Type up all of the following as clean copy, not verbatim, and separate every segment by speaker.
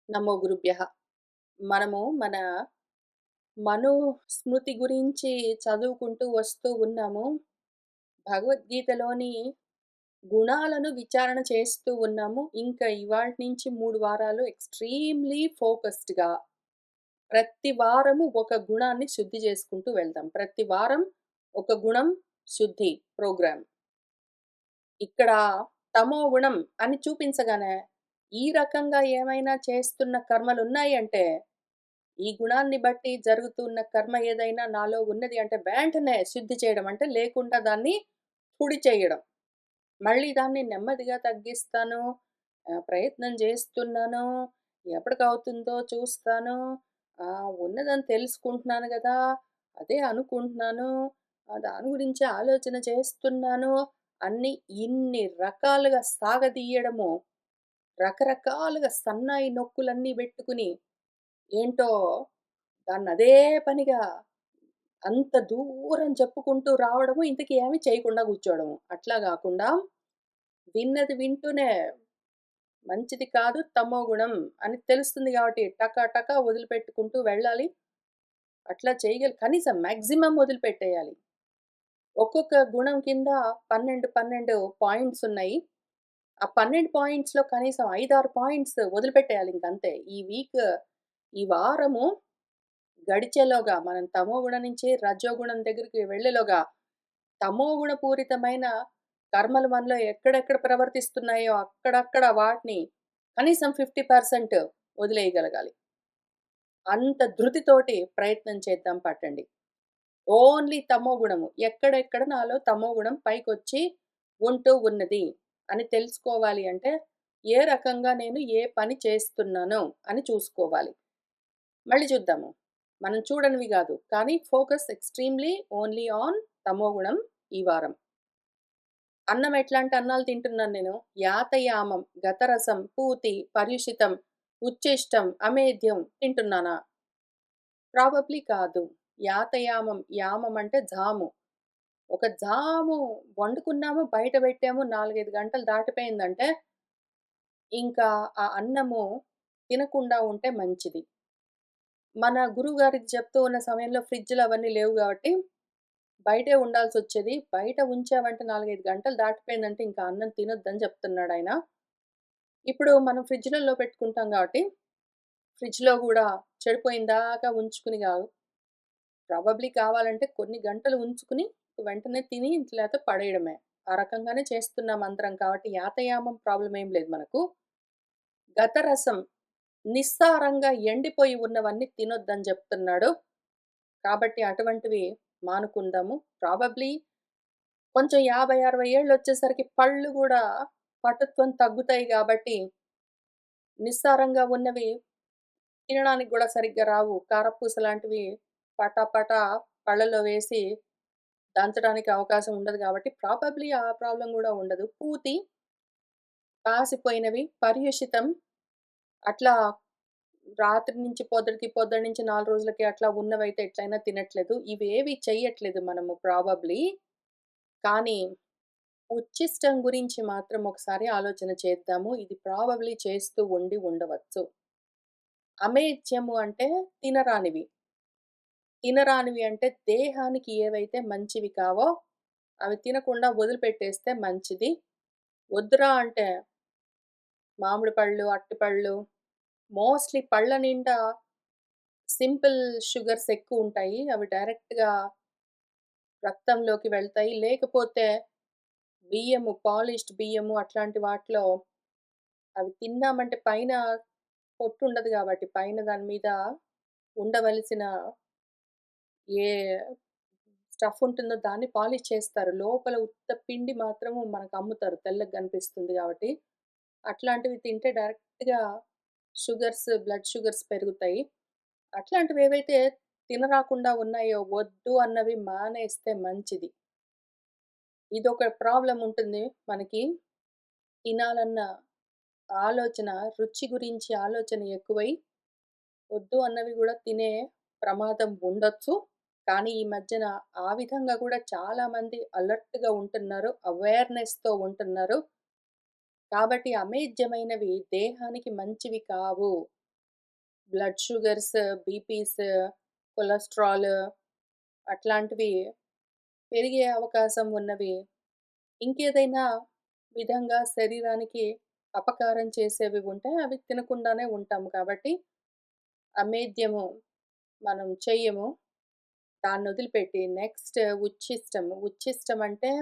Speaker 1: నమో గురుభ్యః. మనము మన మనుస్మృతి గురించి చదువుకుంటూ వస్తూ ఉన్నాము. భగవద్గీతలోని గుణాలను విచారణ చేస్తూ ఉన్నాము. ఇంకా ఇవాల్టి నుంచి 3 వారాలు ఎక్స్‌ట్రీమ్‌లీ ఫోకస్డ్‌గా ప్రతి వారము ఒక గుణాన్ని శుద్ధి చేసుకుంటూ వెళ్దాం. ప్రతి వారం ఒక గుణం శుద్ధి ప్రోగ్రామ్. ఇక్కడ తమో గుణం అని చూపించగానే, ఈ రకంగా ఏమైనా చేస్తున్న కర్మలున్నాయి అంటే ఈ గుణాన్ని బట్టి జరుగుతున్న కర్మ ఏదైనా నాలో ఉన్నది అంటే వెంటనే శుద్ధి చేయడం. అంటే లేకుండా దాన్ని పొడి చేయడం. మళ్ళీ దాన్ని నెమ్మదిగా తగ్గిస్తాను. ప్రయత్నం చేస్తున్నాను. ఎప్పటికవుతుందో చూస్తాను. ఉన్నదని తెలుసుకుంటున్నాను గదా! అదే అనుకుంటున్నాను. దాని గురించే ఆలోచన చేస్తున్నాను. అన్ని ఇన్ని రకాలుగా సాగదీయడము, రకరకాలుగా సన్నాయి నొక్కులన్నీ బెట్టుకుని ఏంటో దాన్నదే పనిగా అంత దూరం చెప్పుకుంటూ రావడము, ఇంతకి ఏమి చేయకుండా కూర్చోవడము. అట్లా గాకుండా విన్నది వింటూనే మంచిది కాదు తమో గుణం అని తెలుస్తుంది గాబట్టి టక టక వదిలిపెట్టుకుంటూ వెళ్ళాలి. అట్లా కనీసం మాక్సిమం వదిలిపెట్టేయాలి. ఒక్కొక్క గుణం కింద 12 పాయింట్స్ ఉన్నాయి. ఆ 12 పాయింట్స్‌లో కనీసం 5, 6 పాయింట్స్ వదిలిపెట్టేయాలి ఇంకంతే. ఈ వారము గడిచేలోగా మనం తమోగుణం నుంచి రజోగుణం దగ్గరికి వెళ్ళేలోగా, తమోగుణ పూరితమైన కర్మలు మనలో ఎక్కడెక్కడ ప్రవర్తిస్తున్నాయో అక్కడక్కడ వాటిని కనీసం 50% వదిలేయగలగాలి. అంత ధృతితోటి ప్రయత్నం చేద్దాం పట్టండి. ఓన్లీ తమోగుణము. ఎక్కడెక్కడ నాలో తమోగుణం పైకొచ్చి ఉంటూ ఉన్నది అని తెలుసుకోవాలి అంటే, ఏ రకంగా నేను ఏ పని చేస్తున్నానో అని చూసుకోవాలి. మళ్ళీ చూద్దాము. మనం చూడనివి గాదు. కానీ ఫోకస్ ఎక్స్‌ట్రీమ్‌లీ ఓన్లీ ఆన్ తమోగుణం ఈ వారం. అన్నం ఎట్లాంటి అన్నాలు తింటున్నాను నేను? యాతయామం, గతరసం, పూతి, పర్యుషితం, ఉచ్ఛిష్టం, అమేధ్యం తింటున్నానా? ప్రాబబ్లీ కాదు. యాతయామం, యామం అంటే జాము. ఒక జాము వండుకున్నాము, బయట పెట్టాము 4, 5 గంటలు దాటిపోయిందంటే, ఇంకా ఆ అన్నము తినకుండా ఉంటే మంచిది. మన గురువుగారికి చెప్తూ ఉన్న సమయంలో ఫ్రిడ్జ్‌లు అవన్నీ లేవు గాబట్టి, బయటే ఉండాల్సొచ్చేది. బయట ఉంచామంటే 4, 5 గంటలు దాటిపోయిందంటే ఇంకా అన్నం తినొద్దని చెప్తున్నాడాయన. ఇప్పుడు మనం ఫ్రిడ్జ్‌లలో పెట్టుకుంటాం గాబట్టి, ఫ్రిడ్జ్‌లో గూడా చెడిపోయిందాకా ఉంచుకుని గాదు. ప్రాబబ్లీ కావాలంటే కొన్ని గంటలు ఉంచుకుని, వెంటనే తిని లేతే పడేయడమే. ఆ రకంగానే చేస్తున్నాం అందరం కాబట్టి యాతయామం ప్రాబ్లమ్ ఏం లేదు మనకు. గతరసం నిస్సారంగా ఎండిపోయి ఉన్నవన్నీ తినొద్దని జెప్తున్నాడు. కాబట్టి అటువంటివి మానుకుందాము. ప్రాబబ్లీ కొంచెం 50, 60 ఏళ్ళొచ్చేసరికి పళ్ళు గూడా పటుత్వం తగ్గుతాయి గాబట్టి, నిస్సారంగా ఉన్నవి తినడానికి గూడా సరిగ్గా రావు. కారపూస లాంటివి పటా పళ్ళలో వేసి దంచడానికి అవకాశం ఉండదు గాబట్టి, ప్రాబబ్లీ ఆ ప్రాబ్లమ్ గూడా ఉండదు. పూతి, పాసిపోయినవి, పర్యుషితం అట్లా రాత్రి నుంచి పొద్దుటికి, పొద్దున నుంచి 4 రోజులకి అట్లా ఉన్నవైతే ఎట్లైనా తినట్లేదు. ఇవేవి చెయ్యట్లేదు మనము ప్రాబబ్లీ. కానీ ఉచ్ఛిష్టం గురించి మాత్రం ఒకసారి ఆలోచన చేద్దాము. ఇది ప్రాబబ్లీ చేస్తూ ఉండవచ్చు. అమేధ్యము అంటే తినరానివి. తినరానివి అంటే దేహానికి ఏవైతే మంచివి కావో అవి తినకుండా వదిలిపెట్టేస్తే మంచిది. వద్దురా అంటే మామిడి పళ్ళు, అరటిపళ్ళు మోస్ట్‌లీ పళ్ళ నిండా సింపుల్ షుగర్స్ ఎక్కువుంటాయి. అవి డైరెక్ట్‌గా రక్తంలోకి వెళ్తాయి. లేకపోతే బియ్యము, పాలిష్డ్ బియ్యము అట్లాంటి వాటిలో అవి తిన్నామంటే పైన పొట్టుండదు గాబట్టి, పైన దాని మీద ఉండవలసిన ఏ స్టఫ్ ఉంటుందో దాన్ని పాలిష్ చేస్తారు. లోపల ఉత్త పిండి మాత్రము మనకు అమ్ముతారు. తెల్లగా కనిపిస్తుంది గాబట్టి. అట్లాంటివి తింటే డైరెక్ట్‌గా బ్లడ్ షుగర్స్ పెరుగుతాయి. అట్లాంటివేవైతే తినరాకుండా ఉన్నాయో వద్దు అన్నవి మానేస్తే మంచిది. ఇదొక ప్రాబ్లమ్ ఉంటుంది మనకి. తినాలన్న ఆలోచన, రుచి గురించి ఆలోచన ఎక్కువై, వద్దు అన్నవి గూడా తినే ప్రమాదం ఉండొచ్చు. కానీ ఈ మధ్యన ఆ విధంగా గూడా చాలామంది అలర్ట్‌గా ఉంటున్నారు. అవేర్‌నెస్‌తో ఉంటున్నారు. కాబట్టి అమేధ్యమైనవి దేహానికి మంచివి కావు బ్లడ్ షుగర్స్, బీపీస్, కొలెస్ట్రాల్ అట్లాంటివి పెరిగే అవకాశం ఉన్నవి. ఇంకేదైనా విధంగా శరీరానికి అపకారం చేసేవి ఉంటే అవి తినకుండానే ఉంటాము కాబట్టి అమేద్యము మనం చెయ్యము. దాన్నొదిలిపెట్టి నెక్స్ట్ ఉచ్ఛిష్టం. ఉచ్ఛిష్టం అంటే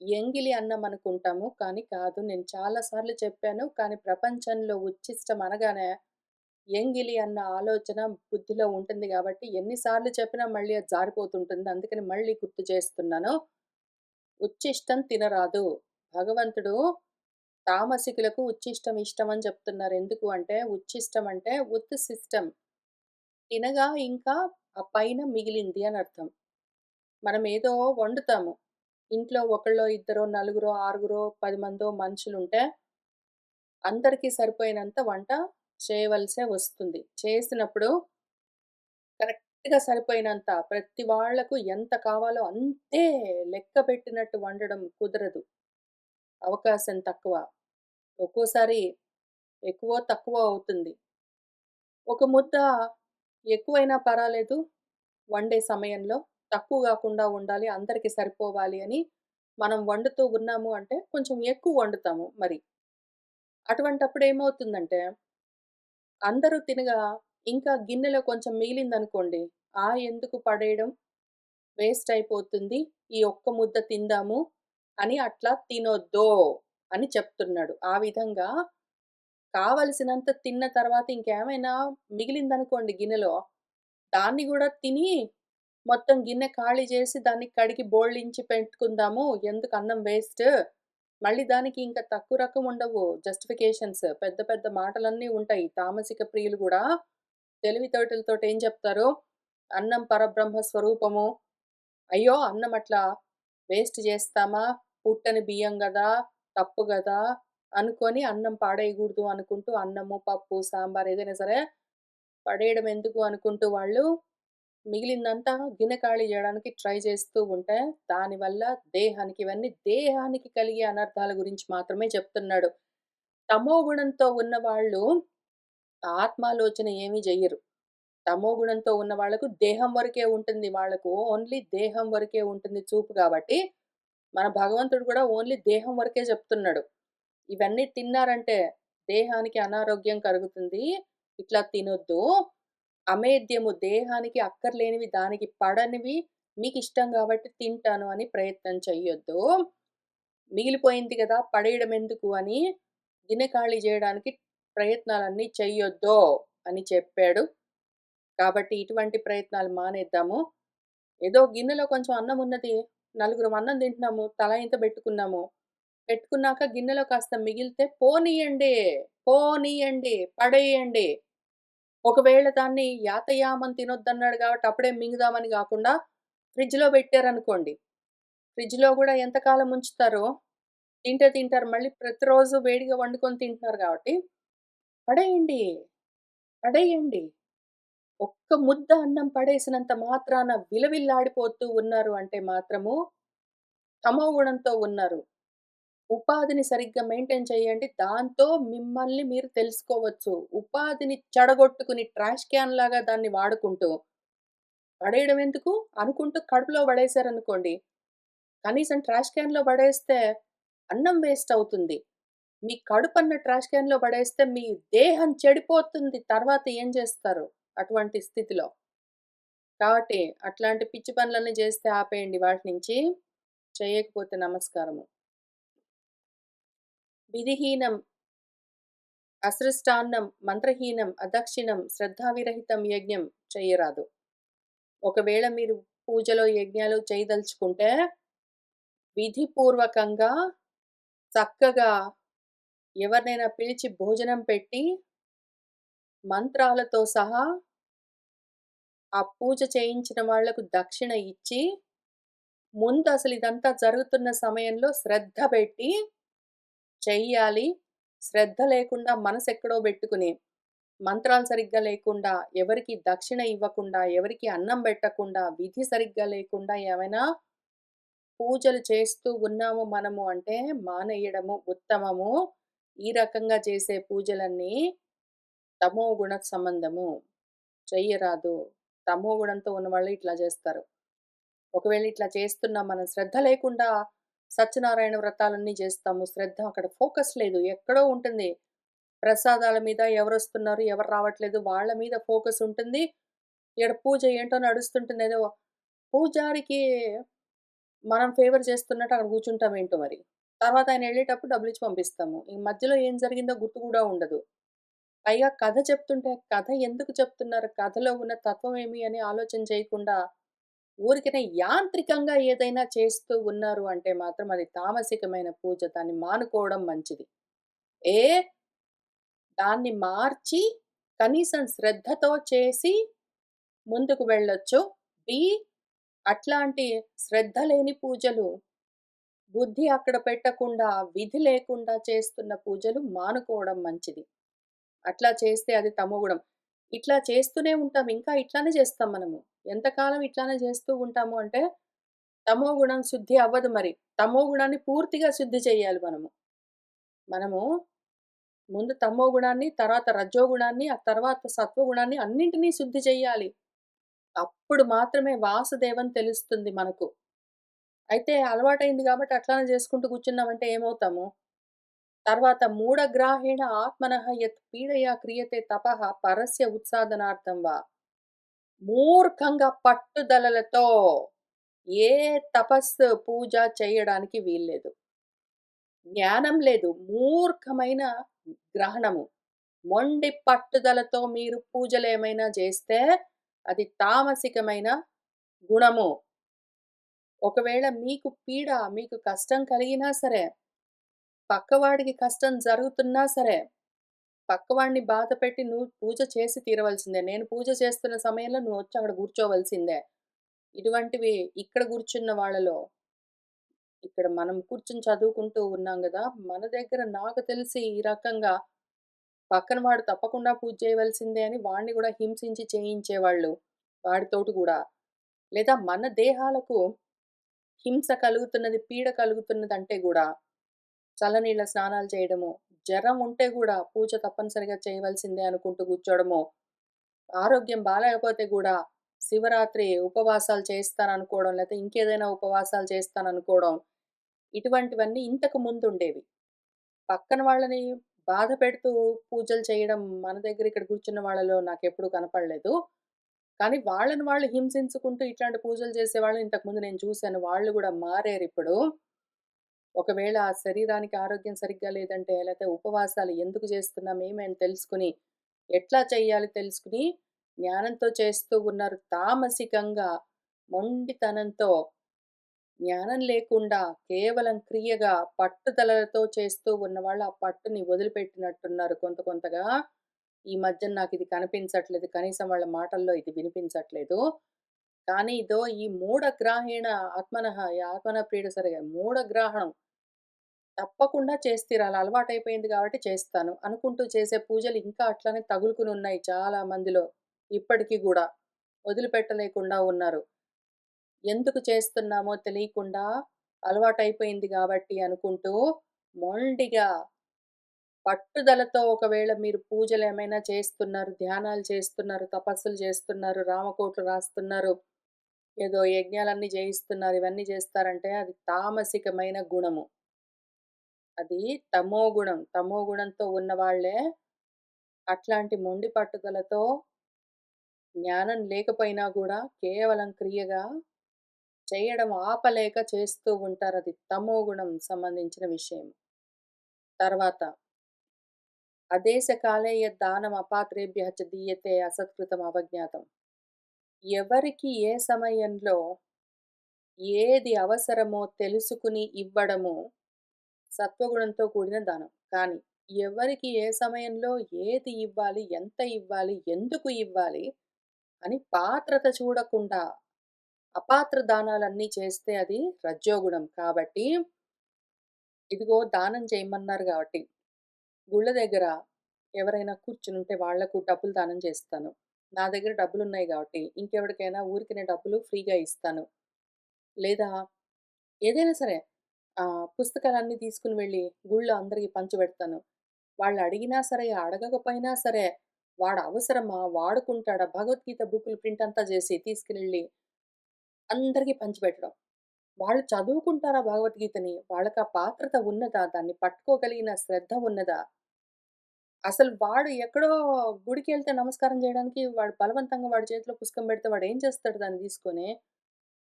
Speaker 1: ఎంగిలి అన్నం అనుకుంటాము. కానీ కాదు. నేను చాలా సార్లు చెప్పాను. కానీ ప్రపంచంలో ఉచ్ఛిష్టం అనగానే ఎంగిలి అన్న ఆలోచన బుద్ధిలో ఉంటుంది గాబట్టి ఎన్ని సార్లు చెప్పినా మళ్ళీ అది జారిపోతుంటుంది. అందుకని మళ్ళీ గుర్తు చేస్తున్నాను. ఉచ్ఛిష్టం తినరాదు. భగవంతుడు తామసికులకు ఉచ్ఛిష్టం ఇష్టమని చెప్తున్నారు. ఎందుకు అంటే ఉచ్ఛిష్టం అంటే ఉత్ సిస్టమ్. తినగా ఇంకా ఆ పైన మిగిలింది అని అర్థం. మనమేదో వండుతాము. ఇంట్లో ఒకళ్ళో, ఇద్దరో, నలుగురో, ఆరుగురో, 10 మందో మనుషులుంటే అందరికీ సరిపోయినంత వంట చేయవలసే వస్తుంది. చేసినప్పుడు కరెక్ట్‌గా సరిపోయినంత ప్రతి వాళ్ళకు ఎంత కావాలో అంతే లెక్క పెట్టినట్టు వండడం కుదరదు. అవకాశం తక్కువ. ఒక్కోసారి ఎక్కువో, తక్కువో అవుతుంది. ఒక ముద్ద ఎక్కువైనా పర్వాలేదు వండే సమయంలో. తక్కువ గాకుండా ఉండాలి, అందరికి సరిపోవాలి అని మనం వండుతూ ఉన్నాము అంటే కొంచెం ఎక్కువ వండుతాము మరి. అటువంటప్పుడు ఏమవుతుందంటే, అందరూ తినగా ఇంకా గిన్నెలో కొంచెం మిగిలిందనుకోండి, ఎందుకు పడేయడం, వేస్ట్ అయిపోతుంది. ఈ ఒక్క ముద్ద తిందాము అని అట్లా తినొద్దో అని చెప్తున్నాడు. ఆ విధంగా కావలసినంత తిన్న తర్వాత ఇంకేమైనా మిగిలిందనుకోండి గిన్నెలో, దాన్ని గూడా తిని మొత్తం గిన్నె ఖాళీ చేసి దాన్ని కడిగి బోర్లించి పెట్టుకుందాము. ఎందుకు అన్నం వేస్ట్. మళ్ళీ దానికి ఇంకా తక్కువ రకం ఉండవు జస్టిఫికేషన్స్. పెద్ద పెద్ద మాటలన్నీ ఉంటాయి. తామసిక ప్రియులు గూడా తెలివితేటలతోటి ఏం చెప్తారు, అన్నం పరబ్రహ్మ స్వరూపము. అయ్యో! అన్నం అట్లా వేస్ట్ చేస్తామా? పుట్టని బియ్యం గదా! తప్పు గదా! అనుకోని అన్నం పాడేయగూడదు అనుకుంటూ అన్నము, పప్పు, సాంబార్ ఏదైనా సరే పడేయడం ఎందుకు అనుకుంటూ వాళ్ళు మిగిలిందంతా గిన్నె ఖాళీ జేయడానికి ట్రై చేస్తూ ఉంటే, దానివల్ల ఇవన్నీ దేహానికి కలిగే అనర్థాల గురించి మాత్రమే చెప్తున్నాడు. తమో గుణంతో ఉన్నవాళ్ళు ఆత్మాలోచన ఏమీ జెయ్యరు. తమో గుణంతో ఉన్న వాళ్ళకు దేహం వరకే ఉంటుంది. వాళ్ళకు ఓన్లీ దేహం వరకే ఉంటుంది చూపు గాబట్టి, మన భగవంతుడు కూడా ఓన్లీ దేహం వరకే చెప్తున్నాడు. ఇవన్నీ తిన్నారంటే దేహానికి అనారోగ్యం కలుగుతుంది. ఇట్లా తినొద్దు. అమేద్యము దేహానికి అక్కర్లేనివి, దానికి పడనివి మీకిష్టం గాబట్టి తింటాను అని ప్రయత్నం చెయ్యొద్దు. మిగిలిపోయింది గదా! పడేయడం ఎందుకు అని గిన్నె ఖాళీ జేయడానికి ప్రయత్నాలన్నీ చెయ్యొద్దో అని చెప్పాడు. కాబట్టి ఇటువంటి ప్రయత్నాలు మానేద్దాము. ఏదో గిన్నెలో కొంచెం అన్నం ఉన్నది. నలుగురం అన్నం తింటున్నాము. తలా ఇంత బెట్టుకున్నాము. పెట్టుకున్నాక గిన్నెలో కాస్త మిగిలితే పోనీయండి. పోనీయండి. పడేయండి. ఒకవేళ దాన్ని యాతయామం తినొద్దన్నాడు గాబట్టి అప్పుడే మింగుదామని గాకుండా ఫ్రిడ్జ్‌లో బెట్టారనుకోండి. ఫ్రిడ్జ్‌లో గూడా ఎంతకాలం ఉంచుతారో తింటారు. మళ్ళీ ప్రతిరోజు వేడిగా వండుకొని తింటున్నారు గాబట్టి పడేయండి. పడేయండి. ఒక్క ముద్ద అన్నం పడేసినంత మాత్రాన విలవిల్లాడిపోతూ ఉన్నారు అంటే మాత్రము తమోగుణంతో ఉన్నారు. ఉపాధిని సరిగ్గా మెయింటైన్ చేయండి. దాంతో మిమ్మల్ని మీరు తెలుసుకోవచ్చు. ఉపాధిని చెడగొట్టుకుని ట్రాష్ క్యాన్ లాగా దాన్ని వాడుకుంటూ, పడేయడం ఎందుకు అనుకుంటూ కడుపులో పడేశారనుకోండి. కనీసం ట్రాష్ క్యాన్‌లో పడేస్తే అన్నం వేస్ట్ అవుతుంది. మీ కడుపన్న ట్రాష్ క్యాన్‌లో పడేస్తే మీ దేహం చెడిపోతుంది. తర్వాత ఏం చేస్తారు అటువంటి స్థితిలో? కాబట్టి అట్లాంటి పిచ్చి పనులన్నీ చేస్తే ఆపేయండి ఇవాల్టి నుంచి. చేయకపోతే నమస్కారము. విధిహీనం, అసృష్టాన్నం, మంత్రహీనం, అదక్షిణం, శ్రద్ధావిరహితం యజ్ఞం చెయ్యరాదు. ఒకవేళ మీరు పూజలో, యజ్ఞాలు చేయదలుచుకుంటే విధిపూర్వకంగా చక్కగా ఎవరినైనా పిలిచి భోజనం పెట్టి, మంత్రాలతో సహా ఆ పూజ చేయించిన వాళ్లకు దక్షిణ ఇచ్చి, ముందు అసలు ఇదంతా జరుగుతున్న సమయంలో శ్రద్ధ పెట్టి చెయ్యాలి. శ్రద్ధ లేకుండా మనసెక్కడో బెట్టుకుని, మంత్రాలు సరిగ్గా లేకుండా, ఎవరికీ దక్షిణ ఇవ్వకుండా, ఎవరికీ అన్నం బెట్టకుండా, విధి సరిగ్గా లేకుండా ఏమైనా పూజలు చేస్తూ ఉన్నాము మనము అంటే మానేయడము ఉత్తమము. ఈ రకంగా చేసే పూజలన్నీ తమో గుణ సంబంధము. చెయ్యరాదు. తమో గుణంతో ఉన్నవాళ్ళు ఇట్లా చేస్తారు. ఒకవేళ ఇట్లా చేస్తున్నాం మనం శ్రద్ధ లేకుండా సత్యనారాయణ వ్రతాలన్నీ చేస్తాము. శ్రద్ధ అక్కడ ఫోకస్ లేదు. ఎక్కడో ఉంటుంది. ప్రసాదాల మీద ఎవరొస్తున్నారు, ఎవరు రావట్లేదు వాళ్ళ మీద ఫోకస్ ఉంటుంది. ఈడ పూజ ఏంటో నడుస్తుంటుంది. ఏదో పూజారికి మనం ఫేవర్ చేస్తున్నట్టు అక్కడ కూర్చుంటాం ఏంటో మరి. తర్వాత ఆయన ఎళ్ళేటప్పుడు డబ్బులిచ్చి పంపిస్తాము. ఈ మధ్యలో ఏం జరిగిందో గుర్తు కూడా ఉండదు. పైగా కథ చెప్తుంటే కథ ఎందుకు చెప్తున్నారు? కథలో ఉన్న తత్వం ఏమి అని ఆలోచన చేయకుండా ఊరికనే యాంత్రికంగా ఏదైనా చేస్తూ ఉన్నారు అంటే మాత్రం అది తామసికమైన పూజ. దాన్ని మానుకోవడం మంచిది. ఏ దాన్ని మార్చి కనీసం శ్రద్ధతో చేసి ముందుకు వెళ్ళొచ్చు. బి అట్లాంటి శ్రద్ధ లేని పూజలు, బుద్ధి అక్కడ పెట్టకుండా, విధి లేకుండా చేస్తున్న పూజలు మానుకోవడం మంచిది. అట్లా చేస్తే అది తమోగుణం. ఇట్లా చేస్తూనే ఉంటాం. ఇంకా ఇట్లానే చేస్తాం మనము. ఎంతకాలం ఇట్లానే చేస్తూ ఉంటాము అంటే, తమోగుణం శుద్ధి అవ్వదు మరి. తమోగుణాన్ని పూర్తిగా శుద్ధి చేయాలి మనము. మనము ముందు తమోగుణాన్ని, తర్వాత రజోగుణాన్ని, ఆ తర్వాత సత్వగుణాన్ని అన్నింటిని శుద్ధి చెయ్యాలి. అప్పుడు మాత్రమే వాసుదేవం తెలుస్తుంది మనకు. అయితే అలవాటైంది గాబట్టి అట్లానే చేసుకుంటూ కూర్చున్నామంటే ఏమవుతాము? తర్వాత మూఢగ్రాహేణ ఆత్మనః యత్ పీడయా క్రియతే తపః పరస్య ఉత్సాదనార్థం వా. మూర్ఖంగా పట్టుదలలతో ఏ తపస్సు, పూజ చేయడానికి వీల్లేదు. జ్ఞానం లేదు. మూర్ఖమైన గ్రహణము. మొండి పట్టుదలతో మీరు పూజలేమైనా చేస్తే అది తామసికమైన గుణము. ఒకవేళ మీకు పీడ, మీకు కష్టం కలిగినా సరే, పక్కవాడికి కష్టం జరుగుతున్నా సరే, పక్కవాడిని బాధపెట్టి నువ్వు పూజ చేసి తీరవలసిందే. నేను పూజ చేస్తున్న సమయంలో నువ్వొచ్చి అక్కడ కూర్చోవలసిందే. ఇటువంటివి ఇక్కడ కూర్చున్న వాళ్ళలో, ఇక్కడ మనం కూర్చొని చదువుకుంటూ ఉన్నాం గదా! మన దగ్గర నాకు తెలిసి ఈ రకంగా పక్కన వాడు తప్పకుండా పూజ చేయవలసిందే అని వాడిని గూడా హింసించి చేయించేవాళ్ళు. వాడితోటి గూడా. లేదా మన దేహాలకు హింస కలుగుతున్నది, పీడ కలుగుతున్నదంటే గూడా చల్లనీళ్ళ స్నానాలు చేయడము, జరం ఉంటే గూడా పూజ తప్పనిసరిగా చేయవలసిందే అనుకుంటూ కూర్చోవడము, ఆరోగ్యం బాలేకపోతే గూడా శివరాత్రి ఉపవాసాలు చేస్తాననుకోవడం, లేతే ఇంకేదైనా ఉపవాసాలు చేస్తాననుకోవడం, ఇటువంటివన్నీ ఇంతకు ముందుండేవి. పక్కన వాళ్ళని బాధ పెడుతూ పూజలు చేయడం మన దగ్గర ఇక్కడ కూర్చున్న వాళ్ళలో నాకెప్పుడూ కనపడలేదు. కానీ వాళ్ళని వాళ్ళు హింసించుకుంటూ ఇట్లాంటి పూజలు చేసేవాళ్ళని ఇంతకుముందు నేను చూసాను. వాళ్ళు గూడా మారారిప్పుడు. ఒకవేళ ఆ శరీరానికి ఆరోగ్యం సరిగ్గా లేదంటే, లేతే ఉపవాసాలు ఎందుకు చేస్తున్నాం, ఏమి అని తెలుసుకొని, ఎట్లా చేయాలి తెలుసుకొని, జ్ఞానంతో చేస్తూ ఉన్నారు. తామసికంగా, మొండితనంతో, జ్ఞానం లేకుండా కేవలం క్రియగా, పట్టుదలలతో చేస్తూ ఉన్నవాళ్ళు ఆ పట్టుని వదిలిపెట్టినట్టున్నారు కొంత కొంతగా. ఈ మధ్యన నాకిది కనిపించట్లేదు. కనీసం వాళ్ళ మాటల్లో ఇది వినిపించట్లేదు. కానీ ఇదో ఈ మూఢగ్రాహేణ ఆత్మనః ఈ ఆత్మన ప్రీడ సరిగా మూఢగ్రాహణం తప్పకుండా చేసి తీరాలి. అలవాటైపోయింది గాబట్టి చేస్తాను. అనుకుంటూ చేసే పూజలు ఇంకా అట్లనే తగులుకునున్నాయి చాలా మందిలో. ఇప్పటికి గూడా. వదిలిపెట్టలేకుండా ఉన్నారు. ఎందుకు చేస్తున్నామో తెలియకుండా అలవాటైపోయింది గాబట్టి అనుకుంటూ మొండిగా పట్టుదలతో ఒకవేళ మీరు పూజలేమైనా చేస్తున్నారు, ధ్యానాలు చేస్తున్నారు, తపస్సులు చేస్తున్నారు, రామకోట్లు రాస్తున్నారు, ఏదో యజ్ఞాలన్నీ జేయిస్తున్నారు, ఇవన్నీ జేస్తారంటే అది తామసికమైన గుణము. అది తమోగుణం. తమోగుణంతో ఉన్నవాళ్ళే అట్లాంటి మొండి పట్టుదలతో జ్ఞానం లేకపోయినా గూడా కేవలం క్రియగా చేయడం ఆపలేక చేస్తూ ఉంటారు. అది తమోగుణం సంబంధించిన విషయం. తర్వాత అదేశకాలే యద్దానం అపాత్రేభ్యః చ దీయతే అసత్కృతం అవజ్ఞాతం. ఎవరికి ఏ సమయంలో ఏది అవసరమో తెలుసుకుని ఇవ్వడము సత్వగుణంతో కూడిన దానం. కానీ ఎవరికి ఏ సమయంలో ఏది ఇవ్వాలి, ఎంత ఇవ్వాలి, ఎందుకు ఇవ్వాలి అని పాత్రత చూడకుండా అపాత్ర దానాలన్నీ చేస్తే అది రజోగుణం. కాబట్టి ఇదిగో దానం చేయమన్నారు గాబట్టి గుళ్ళ దగ్గర ఎవరైనా కూర్చునుంటే వాళ్లకు డబ్బులు దానం చేస్తాను. నా దగ్గర డబ్బులున్నాయి గాబట్టి ఇంకెవడికైనా ఊరికనే డబ్బులు ఫ్రీగా ఇస్తాను. లేదా ఏదైనా సరే పుస్తకాలన్నీ తీసుకొని వెళ్ళి గుళ్ళో అందరికి పంచిపెడతాను. వాళ్ళు అడిగినా సరే, అడగకపోయినా సరే, వాడు అవసరమా? వాడుకుంటాడా? భగవద్గీత బుక్కులు ప్రింట్ అంతా చేసి తీసుకెళ్ళి అందరికి పంచిపెట్టడం. వాళ్ళు చదువుకుంటారా భగవద్గీతని? వాళ్ళకా పాత్రత ఉన్నదా? దాన్ని పట్టుకోగలిగిన శ్రద్ధ ఉన్నదా? అసలు వాడు ఎక్కడో గుడికెళ్తే నమస్కారం జేయడానికి వాడు బలవంతంగా వాడి చేతిలో పుస్తకం పెడితే వాడేం చేస్తాడు దాన్ని తీసుకొని?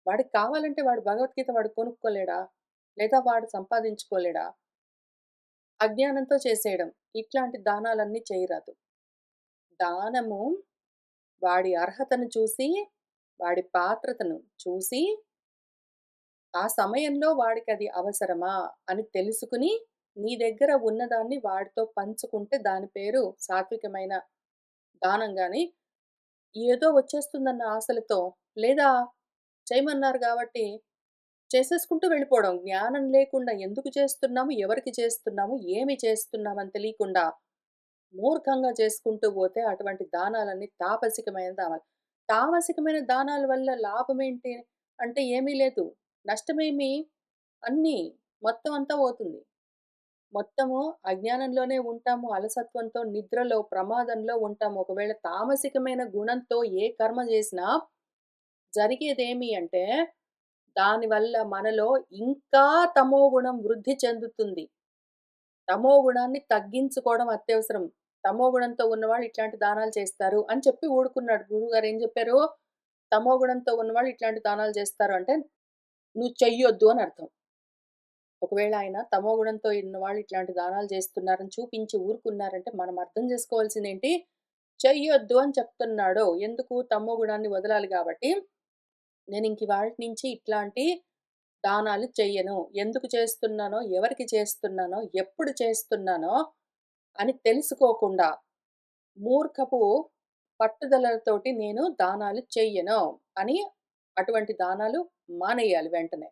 Speaker 1: వాడికి కావాలంటే వాడు భగవద్గీత వాడు కొనుక్కోలేడా? లేదా వాడు సంపాదించుకోలేడా? అజ్ఞానంతో చేసేయడం. ఇట్లాంటి దానాలన్నీ చేయరాదు. దానము వాడి అర్హతను చూసి, వాడి పాత్రతను చూసి, ఆ సమయంలో వాడికది అవసరమా అని తెలుసుకుని, నీ దగ్గర ఉన్నదాన్ని వాడితో పంచుకుంటే దాని పేరు సాత్వికమైన దానం గాని, ఏదో వచ్చేస్తుందన్న ఆశలతో, లేదా చేయమన్నారు గాబట్టి చేసేసుకుంటూ వెళ్ళిపోవడం. జ్ఞానం లేకుండా ఎందుకు చేస్తున్నాము? ఎవరికి చేస్తున్నాము? ఏమి చేస్తున్నామని తెలియకుండా మూర్ఖంగా చేసుకుంటూ పోతే అటువంటి దానాలన్నీ తాపసికమైన దానాలు. తామసికమైన దానాల వల్ల లాభమేంటి అంటే ఏమీ లేదు. నష్టమేమి అన్నీ మొత్తం అంతా పోతుంది. మొత్తము అజ్ఞానంలోనే ఉంటాము. అలసత్వంతో, నిద్రలో, ప్రమాదంలో ఉంటాము. ఒకవేళ తామసికమైన గుణంతో ఏ కర్మ చేసినా జరిగేదేమి అంటే దానివల్ల మనలో ఇంకా తమోగుణం వృద్ధి చెందుతుంది. తమో గుణాన్ని తగ్గించుకోవడం అత్యవసరం. తమో గుణంతో ఉన్నవాళ్ళు ఇట్లాంటి దానాలు చేస్తారు అని చెప్పి ఊరుకున్నాడు. గురువుగారు ఏం చెప్పారు? తమో గుణంతో ఉన్నవాళ్ళు ఇట్లాంటి దానాలు చేస్తారు అంటే, నువ్వు చెయ్యొద్దు అని అర్థం. ఒకవేళ ఆయన తమో గుణంతో ఉన్నవాళ్ళు ఇట్లాంటి దానాలు చేస్తున్నారని చూపించి ఊరుకున్నారంటే, మనం అర్థం చేసుకోవాల్సిందేంటి? చెయ్యొద్దు అని చెప్తున్నాడు. ఎందుకు? తమో గుణాన్ని వదలాలి గాబట్టి, నేనింక ఇవాల్టి నుంచి ఇట్లాంటి దానాలు చెయ్యను. ఎందుకు చేస్తున్నానో, ఎవరికి చేస్తున్నానో, ఎప్పుడు చేస్తున్నానో అని తెలుసుకోకుండా, మూర్ఖపు పట్టుదలతోటి నేను దానాలు చెయ్యను అని అటువంటి దానాలు మానేయాలి వెంటనే.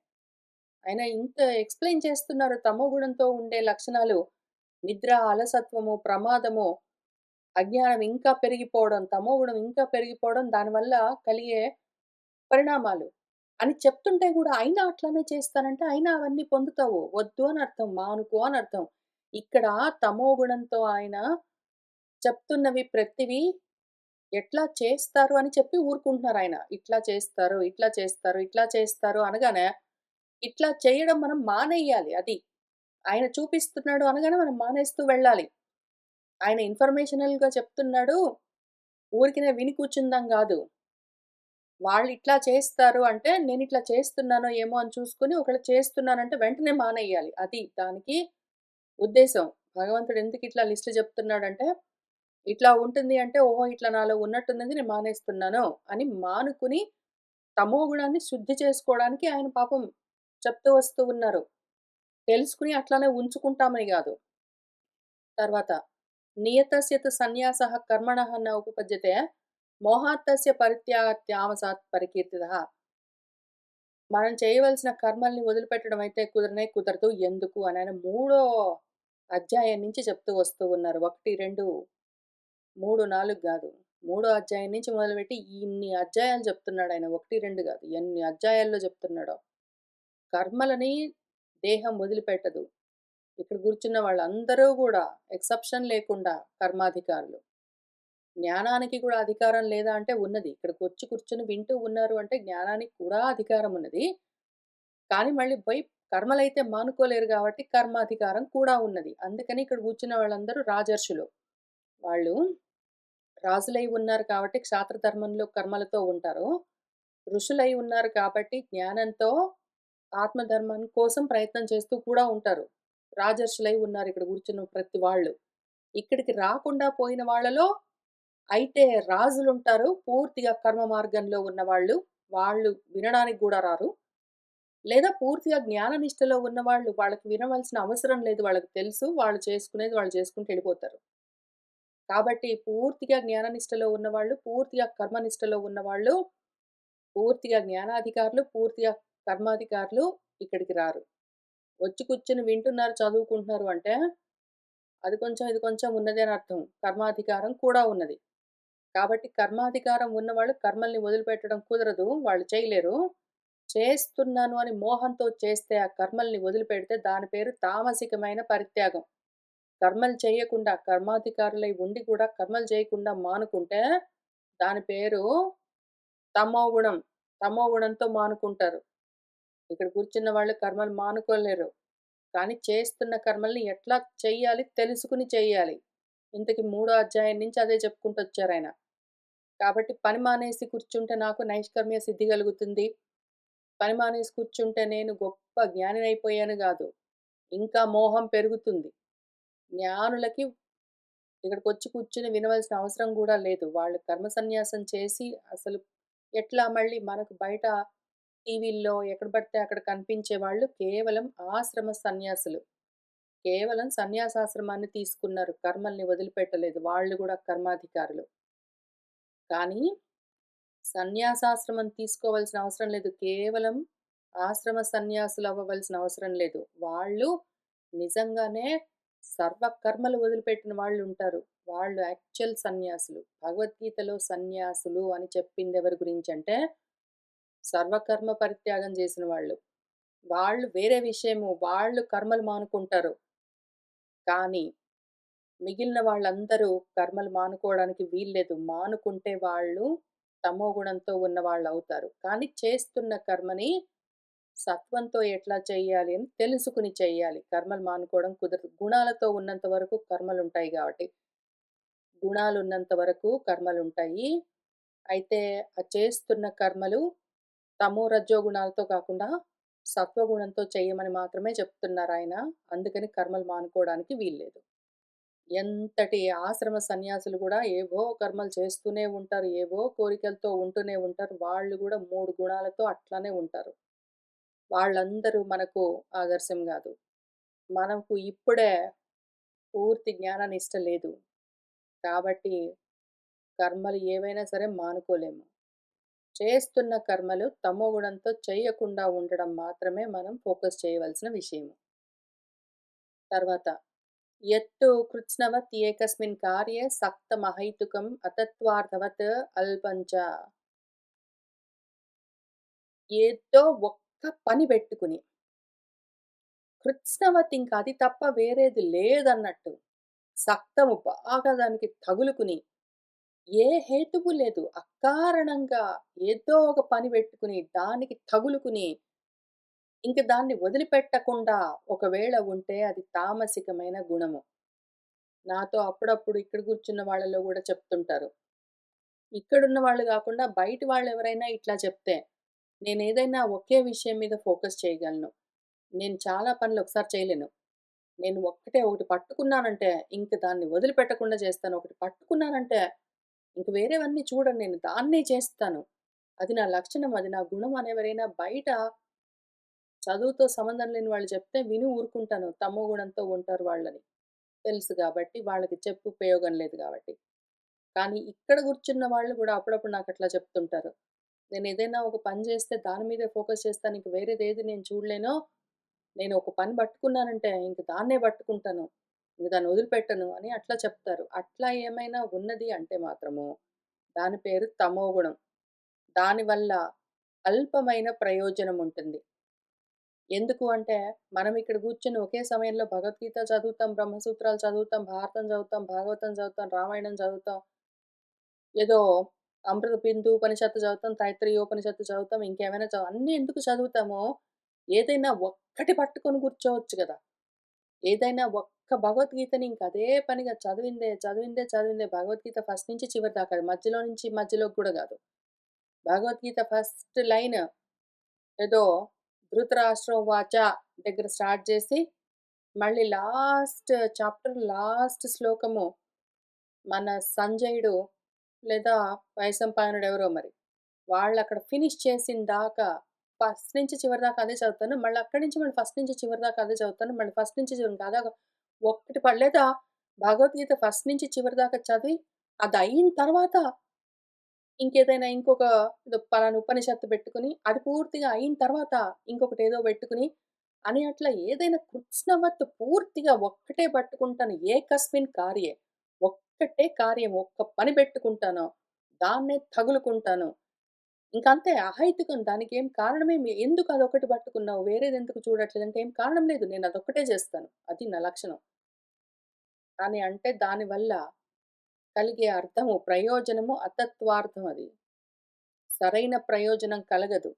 Speaker 1: ఆయన ఇంత ఎక్స్‌ప్లెయిన్ చేస్తున్నారు తమోగుణంతో ఉండే లక్షణాలు. నిద్ర, అలసత్వము, ప్రమాదము, అజ్ఞానం ఇంకా పెరిగిపోవడం, తమోగుణం ఇంకా పెరిగిపోవడం, దానివల్ల కలిగే పరిణామాలు. అని చెప్తుంటే గూడా అయినా అట్లనే చేస్తానంటే, అయినా అవన్నీ పొందుతావు. వద్దు అని అర్థం. మానుకో అని అర్థం. ఇక్కడ తమో గుణంతో ఆయన చెప్తున్నవి ప్రతివి ఎట్లా చేస్తారు అని చెప్పి ఊరుకుంటున్నారాయన. ఇట్లా చేస్తారు, ఇట్లా చేస్తారు, ఇట్లా చేస్తారు అనగానే, ఇట్లా చేయడం మనం మానేయాలి అది. ఆయన చూపిస్తున్నాడు అనగానే మనం మానేస్తూ వెళ్ళాలి. ఆయన ఇన్ఫర్మేషనల్‌గా చెప్తున్నాడు. ఊరికినే విని కూర్చుందాం గాదు. వాళ్ళిట్లా చేస్తారు అంటే, నేనిట్లా చేస్తున్నానో ఏమో అని చూసుకొని, ఒకవేళ చేస్తున్నానంటే వెంటనే మానేయాలి. అది దానికి ఉద్దేశం. భగవంతుడు ఎందుకిట్లా లిస్ట్ చెప్తున్నాడంటే, ఇట్లా ఉంటుంది అంటే, ఓహో! ఇట్లా నాలో ఉన్నట్టున్నది నేను మానేస్తున్నాను అని మానుకుని, తమో గుణాన్ని శుద్ధి చేసుకోవడానికి ఆయన పాపం చెప్తూ వస్తూ ఉన్నారు. తెలుసుకొని అట్లానే ఉంచుకుంటామని గాదు. తర్వాత నియతస్య తు సన్యాసః కర్మణః న ఉపపద్యతే మోహాత్తస్య పరిత్యాగత్యామసాత్ పరికీర్తితః. మనం చేయవలసిన కర్మల్ని వదిలిపెట్టడం అయితే కుదరనే కుదరదు. ఎందుకు అని ఆయన మూడో అధ్యాయం నుంచి చెప్తూ వస్తూ ఉన్నారు. 1, 2, 3, 4 గాదు. మూడో అధ్యాయం నుంచి మొదలుపెట్టి ఇన్ని అధ్యాయాలు చెప్తున్నాడాయన. 1, 2 గాదు. ఎన్ని అధ్యాయాల్లో చెప్తున్నాడో. కర్మలని దేహం వదిలిపెట్టదు. ఇక్కడ కూర్చున్న వాళ్ళందరూ గూడా ఎక్సెప్షన్ లేకుండా కర్మాధికారులు. జ్ఞానానికి కూడా అధికారం లేదా అంటే ఉన్నది. ఇక్కడికొచ్చి కూర్చొని వింటూ ఉన్నారు అంటే జ్ఞానానికి కూడా అధికారం ఉన్నది. కానీ మళ్ళీ పోయి కర్మలైతే మానుకోలేరు గాబట్టి కర్మాధికారం కూడా ఉన్నది. అందుకని ఇక్కడ కూర్చున్న వాళ్ళందరూ రాజర్షులు. వాళ్ళు రాజులై ఉన్నారు కాబట్టి క్షాత్ర ధర్మంలో కర్మలతో ఉంటారు. ఋషులై ఉన్నారు కాబట్టి జ్ఞానంతో ఆత్మధర్మం కోసం ప్రయత్నం చేస్తూ కూడా ఉంటారు. రాజర్షులై ఉన్నారు ఇక్కడ కూర్చున్న ప్రతి వాళ్ళు. ఇక్కడికి రాకుండా పోయిన వాళ్ళలో అయితే రాజులుంటారు. పూర్తిగా కర్మ మార్గంలో ఉన్నవాళ్ళు. వాళ్ళు వినడానికి గూడా రారు. లేదా పూర్తిగా జ్ఞాన నిష్టలో ఉన్నవాళ్ళు వాళ్ళకి వినవలసిన అవసరం లేదు. వాళ్ళకి తెలుసు. వాళ్ళు చేసుకునేది వాళ్ళు చేసుకుంటూ ఎళ్ళిపోతారు. కాబట్టి పూర్తిగా జ్ఞాన నిష్టలో ఉన్నవాళ్ళు, పూర్తిగా కర్మనిష్టలో ఉన్నవాళ్ళు, పూర్తిగా జ్ఞానాధికారులు, పూర్తిగా కర్మాధికారులు ఇక్కడికి రారు. వచ్చి కూర్చొని వింటున్నారు, చదువుకుంటున్నారు అంటే అది కొంచెం, ఇది కొంచెం ఉన్నది అని అర్థం. కర్మాధికారం కూడా ఉన్నది. కాబట్టి కర్మాధికారం ఉన్నవాళ్ళు కర్మల్ని వదిలిపెట్టడం కుదరదు. వాళ్ళు చేయలేరు. చేస్తున్నాను అని మోహంతో చేస్తే ఆ కర్మల్ని వదిలిపెడితే దాని పేరు తామసికమైన పరిత్యాగం. కర్మలు చేయకుండా కర్మాధికారులై ఉండి కూడా కర్మలు చేయకుండా మానుకుంటే దాని పేరు తమోగుణం. తమోగుణంతో మానుకుంటారు. ఇక్కడ కూర్చున్న వాళ్ళు కర్మలు మానుకోలేరు. కానీ చేస్తున్న కర్మల్ని ఎట్లా చెయ్యాలి తెలుసుకొని చెయ్యాలి. ఇంతకి మూడో అధ్యాయం నుంచి అదే చెప్పుకుంటొచ్చారాయన. కాబట్టి పని మానేసి కూర్చుంటే నాకు నైష్కర్మ్య సిద్ధి కలుగుతుంది. పని మానేసి కూర్చుంటే నేను గొప్ప జ్ఞానినైపోయాను గాదు. ఇంకా మోహం పెరుగుతుంది. జ్ఞానులకి ఇక్కడికొచ్చి కూర్చొని వినవలసిన అవసరం గూడా లేదు. వాళ్ళు కర్మ సన్యాసం చేసి అసలు ఎట్లా మళ్ళీ మనకు బయట టీవీల్లో ఎక్కడ పడితే అక్కడ కనిపించే వాళ్ళు కేవలం ఆశ్రమ సన్యాసులు. కేవలం సన్యాసాశ్రమాన్ని తీసుకున్నారు. కర్మల్ని వదిలిపెట్టలేదు. వాళ్ళు గూడా కర్మాధికారులు. కానీ సన్యాసాశ్రమం తీసుకోవాల్సిన అవసరం లేదు. కేవలం ఆశ్రమ సన్యాసులవ్వవలసిన అవసరం లేదు. వాళ్ళు నిజంగానే సర్వ కర్మలు వదిలిపెట్టిన వాళ్ళుంటారు. వాళ్ళు యాక్చువల్ సన్యాసులు. భగవద్గీతలో సన్యాసులు అని చెప్పిందెవరి గురించంటే, సర్వకర్మ పరిత్యాగం చేసిన వాళ్ళు. వాళ్ళు వేరే విషయము. వాళ్ళు కర్మలు మానుకుంటారు. కానీ మిగిలిన వాళ్ళందరూ కర్మలు మానుకోవడానికి వీల్లేదు. మానుకుంటే వాళ్ళు తమోగుణంతో ఉన్నవాళ్ళవుతారు. కానీ చేస్తున్న కర్మని సత్వంతో ఎట్లా చెయ్యాలి అని తెలుసుకొని చెయ్యాలి. కర్మలు మానుకోవడం కుదరదు. గుణాలతో ఉన్నంత వరకు కర్మలుంటాయి గాబట్టి. గుణాలున్నంత వరకు కర్మలుంటాయి. అయితే ఆ చేస్తున్న కర్మలు తమో, రజో గుణాలతో కాకుండా సత్వగుణంతో చెయ్యమని మాత్రమే చెప్తున్నారాయన. అందుకని కర్మలు మానుకోవడానికి వీల్లేదు. ఎంతటి ఆశ్రమ సన్యాసులు గూడా ఏవో కర్మలు చేస్తూనే ఉంటారు. ఏవో కోరికలతో ఉంటూనే ఉంటారు. వాళ్ళు గూడా 3 గుణాలతో అట్లానే ఉంటారు. వాళ్ళందరూ మనకు ఆదర్శం గాదు. మనకు ఇప్పుడే పూర్తి జ్ఞాననిష్ట లేదు. కాబట్టి కర్మలు ఏవైనా సరే మానుకోలేము. చేస్తున్న కర్మలు తమోగుణంతో చేయకుండా ఉండడం మాత్రమే మనం ఫోకస్ చేయవలసిన విషయము. తర్వాత యత్తు కృత్స్నవత్ ఏకస్మిన్ కార్యే సక్తమహైతుకం అతత్వార్థవత్ అల్పంచ. ఏదో ఒక్క పని పెట్టుకుని కృత్స్నవత్ ఇంక అది తప్ప వేరేది లేదన్నట్టు. సక్తము బాగా దానికి తగులుకుని, ఏ హేతువు లేదు. అకారణంగా ఏదో ఒక పని పెట్టుకుని, దానికి తగులుకుని, ఇంక దాన్ని వదిలిపెట్టకుండా ఒకవేళ ఉంటే అది తామసికమైన గుణము. నాతో అప్పుడప్పుడు ఇక్కడ కూర్చున్న వాళ్ళలో గూడా చెప్తుంటారు. ఇక్కడున్న వాళ్ళు గాకుండా బయటి వాళ్ళెవరైనా ఇట్లా చెప్తే, నేనేదైనా ఒకే విషయం మీద ఫోకస్ చేయగలను. నేను చాలా పనులు ఒకసారి చేయలేను. నేను ఒకటి పట్టుకున్నానంటే, ఇంక దాన్ని వదిలిపెట్టకుండా చేస్తాను. ఒకటి పట్టుకున్నానంటే, ఇంక వేరేవన్నీ చూడను నేను. దాన్నే చేస్తాను. అది నా లక్షణం, అది నా గుణం అని ఎవరైనా బయట చదువుతో సంబంధం లేని వాళ్ళు చెప్తే విని ఊరుకుంటాను. తమో గుణంతో ఉంటారు వాళ్ళని. తెలుసు గాబట్టి, వాళ్ళకి చెప్పి ఉపయోగం లేదు గాబట్టి. కానీ ఇక్కడ కూర్చున్న వాళ్ళు గూడా అప్పుడప్పుడు నాకట్లా చెప్తుంటారు. నేనేదైనా ఒక పని చేస్తే దాని మీదే ఫోకస్ చేస్తాను. ఇంక వేరేదేది నేను చూడలేను. నేను ఒక పని పట్టుకున్నానంటే ఇంక దాన్నే పట్టుకుంటాను. ఇంక దాన్ని వదిలిపెట్టను అని అట్లా చెప్తారు. అట్లా ఏమైనా ఉన్నది అంటే మాత్రము దాని పేరు తమోగుణం. దానివల్ల అల్పమైన ప్రయోజనం ఉంటుంది. ఎందుకు అంటే మనం ఇక్కడ కూర్చొని ఒకే సమయంలో భగవద్గీత చదువుతాం, బ్రహ్మసూత్రాలు చదువుతాం, భారతం చదువుతాం, భాగవతం చదువుతాం, రామాయణం చదువుతాం. ఏదో అమృత బిందు ఉపనిషత్తు చదువుతాం, తైత్రీయోపనిషత్తు చదువుతాం, ఇంకేమైనా అన్నీ ఎందుకు చదువుతామో, ఏదైనా ఒక్కటి పట్టుకొని కూర్చోవచ్చు గదా! ఏదైనా ఒక్క భగవద్గీతని ఇంక అదే పనిగా చదివిందే, చదివిందే, చదివిందే భగవద్గీత ఫస్ట్ నుంచి చివరి దాకా. మధ్యలో నుంచి మధ్యలోకి గూడా గాదు. భగవద్గీత ఫస్ట్ లైన్ ఏదో 'ధృతరాష్ట్రోవాచ' దగ్గర స్టార్ట్ జేసి, మళ్ళీ లాస్ట్ చాప్టర్ లాస్ట్ శ్లోకము మన సంజయుడు లేదా వైశంపాయనుడు ఎవరో మరి. వాళ్ళక్కడ ఫినిష్ చేసిన దాకా ఫస్ట్ నుంచి చివరి దాకా అదే చదువుతాను. మళ్ళీ అక్కడి నుంచి మళ్ళీ ఫస్ట్ నుంచి చివరి దాకా అదే చదువుతాను. మళ్ళీ ఫస్ట్ నుంచి చివరి దాకా ఒక్కటి లేదా భగవద్గీత ఫస్ట్ నుంచి చివరి దాకా చదివి అదయిన తర్వాత ఇంకేదైనా ఇంకొక ఏదో పలానా ఉపనిషత్తు పెట్టుకొని, అది పూర్తిగా అయిన తర్వాత ఇంకొకటేదో పెట్టుకొని, అని అట్లా ఏదైనా కృత్స్నవత్ పూర్తిగా ఒక్కటే పట్టుకుంటాను. ఏకస్మిన్ కార్యే. ఒక్కటే కార్యం. ఒక్క పని పెట్టుకుంటాను. దాన్నే తగులుకుంటాను. ఇంకంతే అహైతుకం. దానికేం కారణమేమి ఎందుకు అదొక్కటి పట్టుకున్నావు? వేరేదెందుకు చూడట్లేదంటే ఏం కారణం లేదు. నేను అదొక్కటే చేస్తాను. అది నా లక్షణం. అని అంటే దానివల్ల కలిగే అర్థము, ప్రయోజనము అతత్వార్థం అది. సరైన ప్రయోజనం కలగదు.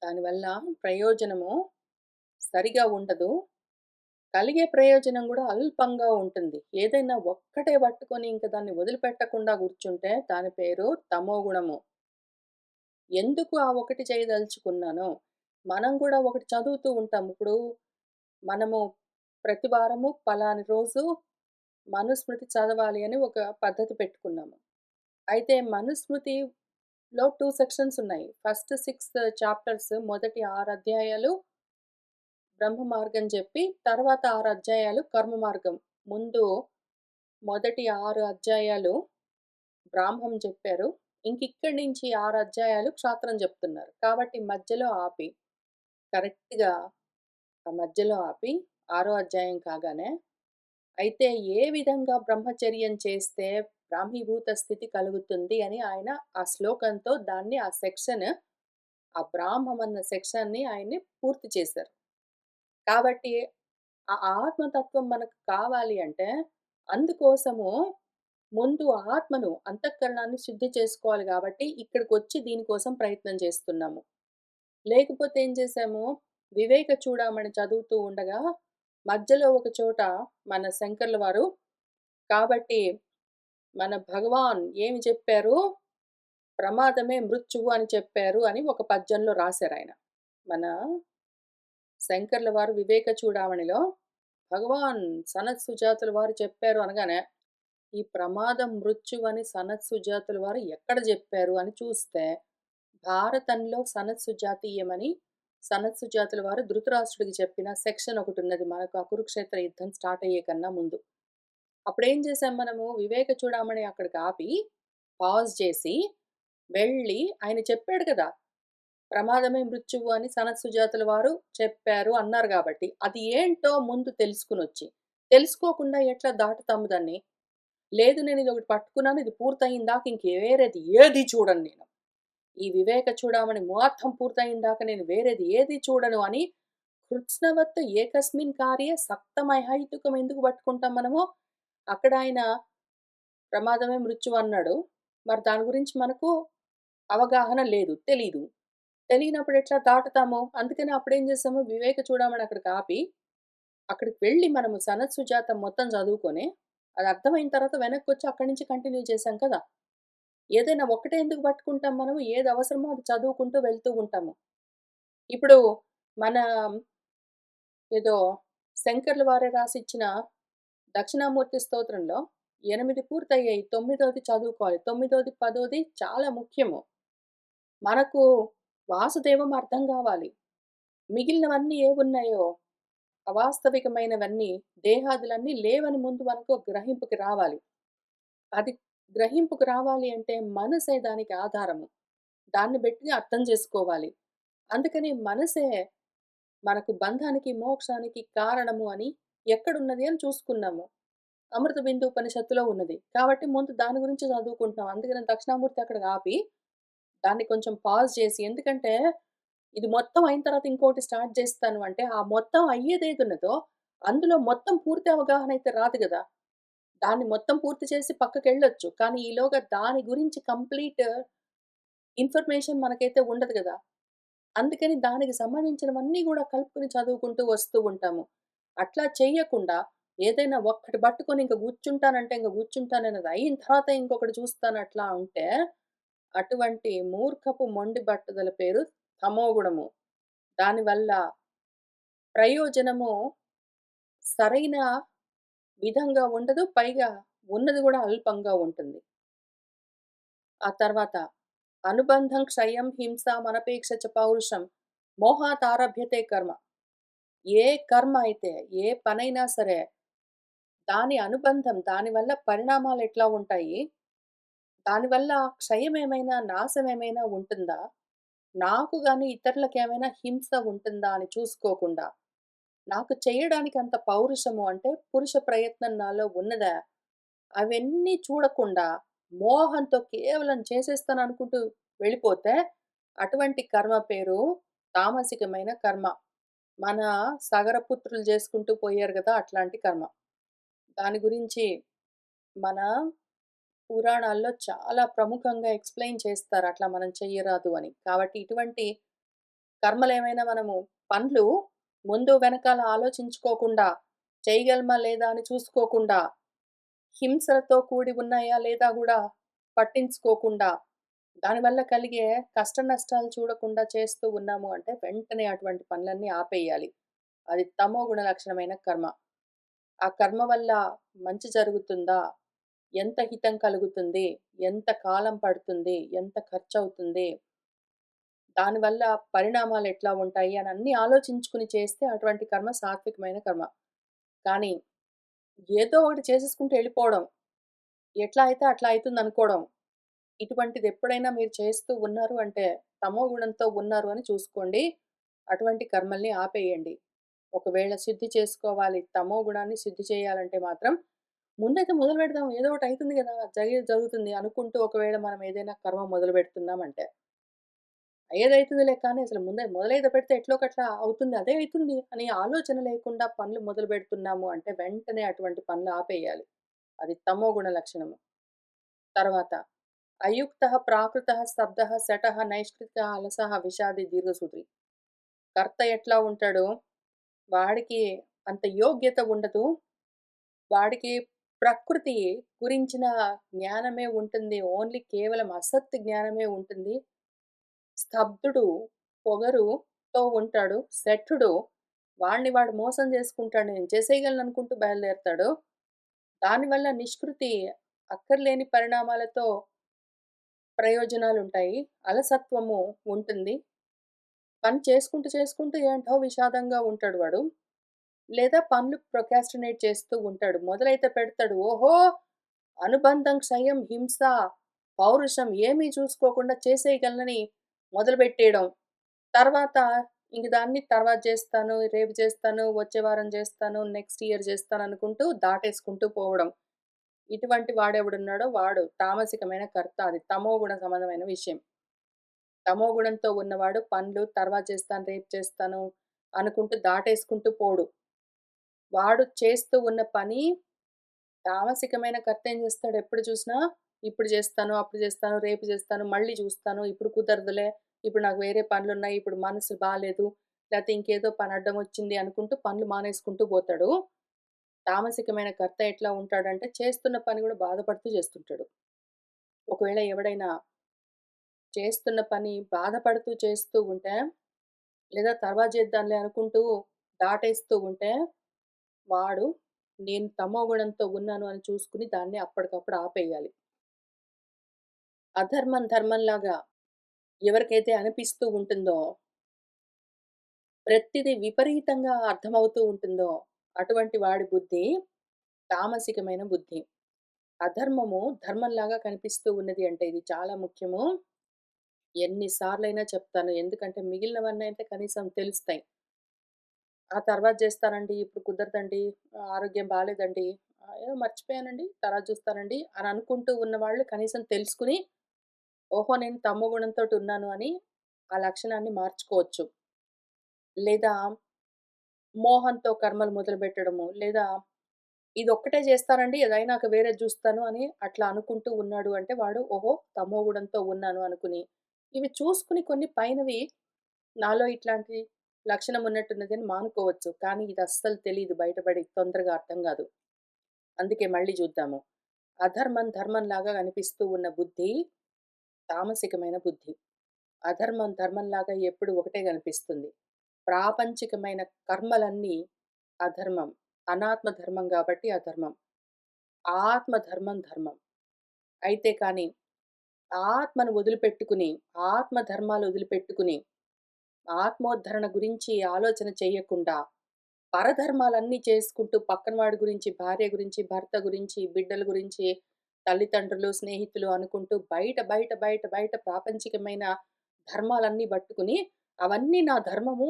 Speaker 1: దానివల్ల ప్రయోజనము సరిగా ఉండదు. కలిగే ప్రయోజనం గూడా అల్పంగా ఉంటుంది. ఏదైనా ఒక్కటే పట్టుకొని ఇంక దాన్ని వదిలిపెట్టకుండా కూర్చుంటే దాని పేరు తమోగుణము. ఎందుకు ఆ ఒకటి చేయదలుచుకున్నానో, మనం గూడా ఒకటి చదువుతూ ఉంటాం. ఇప్పుడు మనము ప్రతి వారము పలాని రోజు మనుస్మృతి చదవాలి అని ఒక పద్ధతి పెట్టుకున్నాము. అయితే మనుస్మృతిలో 2 సెక్షన్స్ ఉన్నాయి. ఫస్ట్ 6 చాప్టర్స్ మొదటి 6 అధ్యాయాలు బ్రహ్మ మార్గం చెప్పి, తర్వాత 6 అధ్యాయాలు కర్మ మార్గం. ముందు మొదటి 6 అధ్యాయాలు బ్రాహ్మం చెప్పారు. ఇంకిక్కడి నుంచి 6 అధ్యాయాలు క్షాత్రం చెప్తున్నారు. కాబట్టి మధ్యలో ఆపి, కరెక్ట్‌గా ఆ మధ్యలో ఆపి, ఆరో అధ్యాయం కాగానే, అయితే ఏ విధంగా బ్రహ్మచర్యం చేస్తే బ్రాహ్మీభూత స్థితి కలుగుతుంది అని ఆయన ఆ శ్లోకంతో దాన్ని ఆ సెక్షన్, ఆ బ్రాహ్మం అన్న సెక్షన్‌ని ఆయన్ని పూర్తి చేశారు. కాబట్టి ఆ ఆత్మతత్వం మనకు కావాలి అంటే, అందుకోసము ముందు ఆత్మను, అంతఃకరణాన్ని శుద్ధి చేసుకోవాలి గాబట్టి, ఇక్కడికొచ్చి దీనికోసం ప్రయత్నం చేస్తున్నాము. లేకపోతే ఏం చేశాము, వివేక చూడామణి చదువుతూ ఉండగా, మధ్యలో ఒక చోట మన శంకర్ల వారు, కాబట్టి మన భగవాన్ ఏమి చెప్పారు, ప్రమాదమే మృత్యువు అని చెప్పారు అని ఒక పద్యంలో రాశారాయన. మన శంకర్ల వారు వివేక చూడామణిలో భగవాన్ సనత్ సుజాతుల వారు చెప్పారు అనగానే, ఈ ప్రమాదం మృత్యువని సనత్ సుజాతుల వారు ఎక్కడ జెప్పారు అని చూస్తే, భారతంలో సనత్ సుజాతీయమని సనత్ సుజాతుల వారు ధృతరాష్ట్రుడికి చెప్పిన సెక్షన్ ఒకటున్నది మనకు ఆ కురుక్షేత్ర యుద్ధం స్టార్ట్ అయ్యే కన్నా ముందు. అప్పుడేం చేసాం మనము వివేక చూడామణి అక్కడికి ఆపి, పాజ్ చేసి, వెళ్ళి ఆయన చెప్పాడు కదా! ప్రమాదమే మృత్యువు అని సనత్ సుజాతుల వారు చెప్పారు అన్నారు గాబట్టి, అది ఏంటో ముందు తెలుసుకొనొచ్చి, తెలుసుకోకుండా ఎట్లా దాటుతాము దాన్ని? లేదు నేనిదొకటి పట్టుకున్నాను. ఇది పూర్తయిందాక ఇంక వేరేది ఏది చూడను నేను. ఈ వివేక చూడామణి మొత్తం పూర్తయిందాక నేను వేరేది ఏది చూడను అని కృత్స్నవత్ ఏకస్మిన్ కార్యే సక్తమహైతుకం ఎందుకు పట్టుకుంటాం మనము? అక్కడ ఆయన ప్రమాదమే మృత్యువన్నాడు. మరి దాని గురించి మనకు అవగాహన లేదు. తెలీదు. తెలియనప్పుడు ఎట్లా దాటుతాము? అందుకని అప్పుడేం చేసాము, వివేక చూడమని అక్కడికి ఆపి, అక్కడికి వెళ్లి మనము సనత్ సుజాత మొత్తం చదువుకొని, అది అర్థమైన తర్వాత వెనక్కొచ్చి అక్కడి నుంచి కంటిన్యూ చేశాం కదా! ఏదైనా ఒక్కటే ఎందుకు పట్టుకుంటాం మనము? ఏది అవసరమో అది చదువుకుంటూ వెళ్తూ ఉంటాము. ఇప్పుడు మన ఏదో శంకర్ల వారే రాసిచ్చిన దక్షిణామూర్తి స్తోత్రంలో 8 పూర్తయ్యాయి. తొమ్మిదోది చదువుకోవాలి. తొమ్మిదోది, పదోది చాలా ముఖ్యము. మనకు వాసుదేవం అర్థం గావాలి. మిగిలినవన్నీ ఏవున్నాయో, అవాస్తవికమైనవన్నీ, దేహాదులన్నీ లేవని ముందు మనకు గ్రహింపుకి రావాలి. అది గ్రహింపుకు రావాలి అంటే మనసే దానికి ఆధారము. దాన్ని బట్టి అర్థం చేసుకోవాలి. అందుకని మనసే మనకు బంధానికి, మోక్షానికి కారణము అని ఎక్కడున్నది అని చూసుకున్నాము. అమృత బిందు ఉపనిషత్తులో ఉన్నది. కాబట్టి ముందు దాని గురించి చదువుకుంటున్నాం. అందుకని దక్షిణామూర్తి అక్కడికి ఆపి, దాన్ని కొంచెం పాజ్ చేసి, ఎందుకంటే ఇది మొత్తం అయిన తర్వాత ఇంకోటి స్టార్ట్ చేస్తాను అంటే, ఆ మొత్తం అయ్యేదేదున్నదో అందులో మొత్తం పూర్తి అవగాహన అయితే రాదు గదా! దాన్ని మొత్తం పూర్తి చేసి పక్కకెళ్ళొచ్చు. కానీ ఈలోగా దాని గురించి కంప్లీట్ ఇన్ఫర్మేషన్ మనకైతే ఉండదు గదా! అందుకని దానికి సంబంధించినవన్నీ గూడా కలుపుకొని చదువుకుంటూ వస్తూ ఉంటాము. అట్లా చెయ్యకుండా ఏదైనా ఒక్కటి పట్టుకొని ఇంక కూర్చుంటానంటే ఇంక కూర్చుంటాననేది అయిన తర్వాత ఇంకొకటి చూస్తాను అట్లా ఉంటే, అటువంటి మూర్ఖపు మొండి బట్టుదల పేరు తమోగుణము. దానివల్ల ప్రయోజనము సరైన విధంగా ఉండదు. పైగా ఉన్నది గూడా అల్పంగా ఉంటుంది. ఆ తర్వాత అనుబంధం క్షయం హింసామనపేక్ష చ పౌరుషం మోహాతారభ్యతే కర్మ. ఏ కర్మ అయితే, ఏ పనైనా సరే, దాని అనుబంధం, దానివల్ల పరిణామాలెట్లా ఉంటాయి? దానివల్ల క్షయమేమైనా, నాశమేమైనా ఉంటుందా? నాకు గాని ఇతరులకేమైనా హింస ఉంటుందా అని చూసుకోకుండా, నాకు చేయడానికి అంత పౌరుషము అంటే పురుష ప్రయత్నం నాలో ఉన్నదా? అవన్నీ చూడకుండా, మోహంతో కేవలం చేసేస్తాననుకుంటూ వెళ్ళిపోతే, అటువంటి కర్మ పేరు తామసికమైన కర్మ. మన సగరపుత్రులు చేసుకుంటూ పోయారు గదా! అట్లాంటి కర్మ. దాని గురించి మన పురాణాల్లో చాలా ప్రముఖంగా ఎక్స్‌ప్లెయిన్ చేస్తారు. అట్లా మనం చెయ్యరాదు అని. కాబట్టి ఇటువంటి కర్మలేమైనా మనము పనులు ముందు వెనకాల ఆలోచించుకోకుండా, చేయగలమా లేదా అని చూసుకోకుండా, హింసలతో కూడి ఉన్నాయా లేదా గూడా పట్టించుకోకుండా, దానివల్ల కలిగే కష్ట నష్టాలు చూడకుండా చేస్తూ ఉన్నాము అంటే, వెంటనే అటువంటి పనులన్నీ ఆపేయాలి. అది తమో గుణ లక్షణమైన కర్మ. ఆ కర్మ వల్ల మంచి జరుగుతుందా? ఎంత హితం కలుగుతుంది? ఎంత కాలం పడుతుంది? ఎంత ఖర్చవుతుంది? దానివల్ల పరిణామాలెట్లా ఉంటాయి అని అన్నీ ఆలోచించుకుని చేస్తే అటువంటి కర్మ సాత్వికమైన కర్మ. కానీ ఏదో ఒకటి చేసేసుకుంటూ ఎళ్ళిపోవడం, ఎట్లా అయితే అట్లా అయితుందనుకోవడం, ఇటువంటిదెప్పుడైనా మీరు చేస్తూ ఉన్నారు అంటే తమో గుణంతో ఉన్నారు అని చూసుకోండి. అటువంటి కర్మల్ని ఆపేయండి. ఒకవేళ శుద్ధి చేసుకోవాలి, తమో గుణాన్ని శుద్ధి చేయాలంటే మాత్రం ముందైతే మొదలుపెడదాం. ఏదో ఒకటి అయితుంది గదా! జరిగేది జరుగుతుంది అనుకుంటూ ఒకవేళ మనం ఏదైనా కర్మ మొదలుపెడుతున్నామంటే అయ్యేదైతుందిలే కానీ అసలు ముందే మొదలైతే పెడితే ఎట్లోకట్లా అవుతుంది. అదే అయితుంది అని ఆలోచన లేకుండా పనులు మొదలుపెడుతున్నాము అంటే వెంటనే అటువంటి పనులు ఆపేయాలి. అది తమో గుణ లక్షణము. తర్వాత అయుక్తః ప్రాకృతః స్తబ్దః శఠః నైష్కృతికः అలసః విషాది దీర్ఘసూత్రి. కర్త ఎట్లా ఉంటాడో వాడికి అంత యోగ్యత ఉండదు. వాడికి ప్రకృతి గురించిన జ్ఞానమే ఉంటుంది. ఓన్లీ కేవలం అసత్ జ్ఞానమే ఉంటుంది. స్తబ్దుడు పొగరుతో ఉంటాడు. శఠుడు వాడిని వాడు మోసం చేసుకుంటాడు. నేను చేసేయగలననుకుంటూ బయలుదేరతాడు. దానివల్ల నిష్కృతి అక్కర్లేని పరిణామాలతో ప్రయోజనాలుంటాయి. అలసత్వము ఉంటుంది. పని చేసుకుంటూ ఏంటో విషాదంగా ఉంటాడు వాడు. లేదా పనులు ప్రొకాస్టినేట్ చేస్తూ ఉంటాడు. మొదలైతే పెడతాడు. ఓహో! అనుబంధం, క్షయం, హింస, పౌరుషం ఏమీ చూసుకోకుండా చేసేయగలనని మొదలుపెట్టేయడం. తర్వాత ఇంక దాన్ని తర్వాత జేస్తాను, రేపు జేస్తాను, వచ్చే వారం జేస్తాను, నెక్స్ట్ ఇయర్ జేస్తాననుకుంటూ దాటేసుకుంటూ పోవడం. ఇటువంటి వాడెవడున్నాడో వాడు తామసికమైన కర్త. అది తమోగుణ సంబంధమైన విషయం. తమోగుణంతో ఉన్నవాడు పనులు తర్వాత చేస్తాను, రేపు చేస్తాను అనుకుంటూ దాటేసుకుంటూ పోడు. వాడు చేస్తూ ఉన్న పని తామసికమైన కర్త ఏం చేస్తాడు ఎప్పుడు చూసినా, ఇప్పుడు జేస్తాను, అప్పుడు జేస్తాను, రేపు జేస్తాను, మళ్ళీ చూస్తాను, ఇప్పుడు కుదరదులే, ఇప్పుడు నాకు వేరే పనులున్నాయి, ఇప్పుడు మనసు బాలేదు, లేతే ఇంకేదో పని అడ్డమొచ్చింది అనుకుంటూ పనులు మానేసుకుంటూ పోతాడు. తామసికమైన కర్త ఎట్లా ఉంటాడంటే చేస్తున్న పని గూడా బాధపడుతూ చేస్తుంటాడు. ఒకవేళ ఎవడైనా చేస్తున్న పని బాధపడుతూ చేస్తూ ఉంటే, లేదా తర్వాత చేద్దాంలే అనుకుంటూ దాటేస్తూ ఉంటే, వాడు నేను తమో గుణంతో ఉన్నాను అని చూసుకొని దాన్ని అప్పటికప్పుడు ఆపేయాలి. అధర్మం ధర్మంలాగా ఎవరికైతే అనిపిస్తూ ఉంటుందో, ప్రతిది విపరీతంగా అర్థమవుతూ ఉంటుందో, అటువంటి వాడి బుద్ధి తామసికమైన బుద్ధి. అధర్మము ధర్మంలాగా కనిపిస్తూ ఉన్నది అంటే ఇది చాలా ముఖ్యము. ఎన్ని సార్లైనా చెప్తాను. ఎందుకంటే మిగిలినవన్నయితే కనీసం తెలుస్తాయి. ఆ తర్వాత జేస్తానండి, ఇప్పుడు కుదరదండి, ఆరోగ్యం బాలేదండి, ఏదో మర్చిపోయానండి, తర్వాత చూస్తానండి అని అనుకుంటూ ఉన్నవాళ్ళు కనీసం తెలుసుకొని, ఓహో! నేను తమోగుణంతోటి ఉన్నాను అని ఆ లక్షణాన్ని మార్చుకోవచ్చు. లేదా మోహంతో కర్మలు మొదలుపెట్టడము, లేదా ఇదొక్కటే చేస్తానండి, అదయినాక వేరేది జూస్తాను అని అట్లా అనుకుంటూ ఉన్నాడు అంటే వాడు ఓహో! తమోగుణంతో ఉన్నాను అనుకుని, ఇవి చూసుకొని కొన్ని పైనవి నాలో ఇట్లాంటి లక్షణం ఉన్నట్టున్నదని మానుకోవచ్చు. కానీ ఇది అస్సలు తెలీదు బయటపడి తొందరగా అర్థం గాదు. అందుకే మళ్ళీ జూద్దాము. అధర్మం ధర్మంలాగా కనిపిస్తూ ఉన్న బుద్ధి తామసికమైన బుద్ధి. అధర్మం ధర్మంలాగా ఎప్పుడు ఒకటే కనిపిస్తుంది. ప్రాపంచికమైన కర్మలన్నీ అధర్మం. అనాత్మ ధర్మం గాబట్టి అధర్మం. ఆత్మ ధర్మం ధర్మం. అయితే కానీ ఆత్మను వదిలిపెట్టుకుని, ఆత్మ ధర్మాలు వదిలిపెట్టుకుని, ఆత్మోద్ధరణ గురించి ఆలోచన చెయ్యకుండా, పరధర్మాలన్నీ చేసుకుంటూ పక్కన వాడి గురించి, భార్య గురించి, భర్త గురించి, బిడ్డల గురించి, తల్లిదండ్రులు, స్నేహితులు అనుకుంటూ బయట ప్రాపంచికమైన ధర్మాలన్నీ పట్టుకుని, అవన్నీ నా ధర్మము,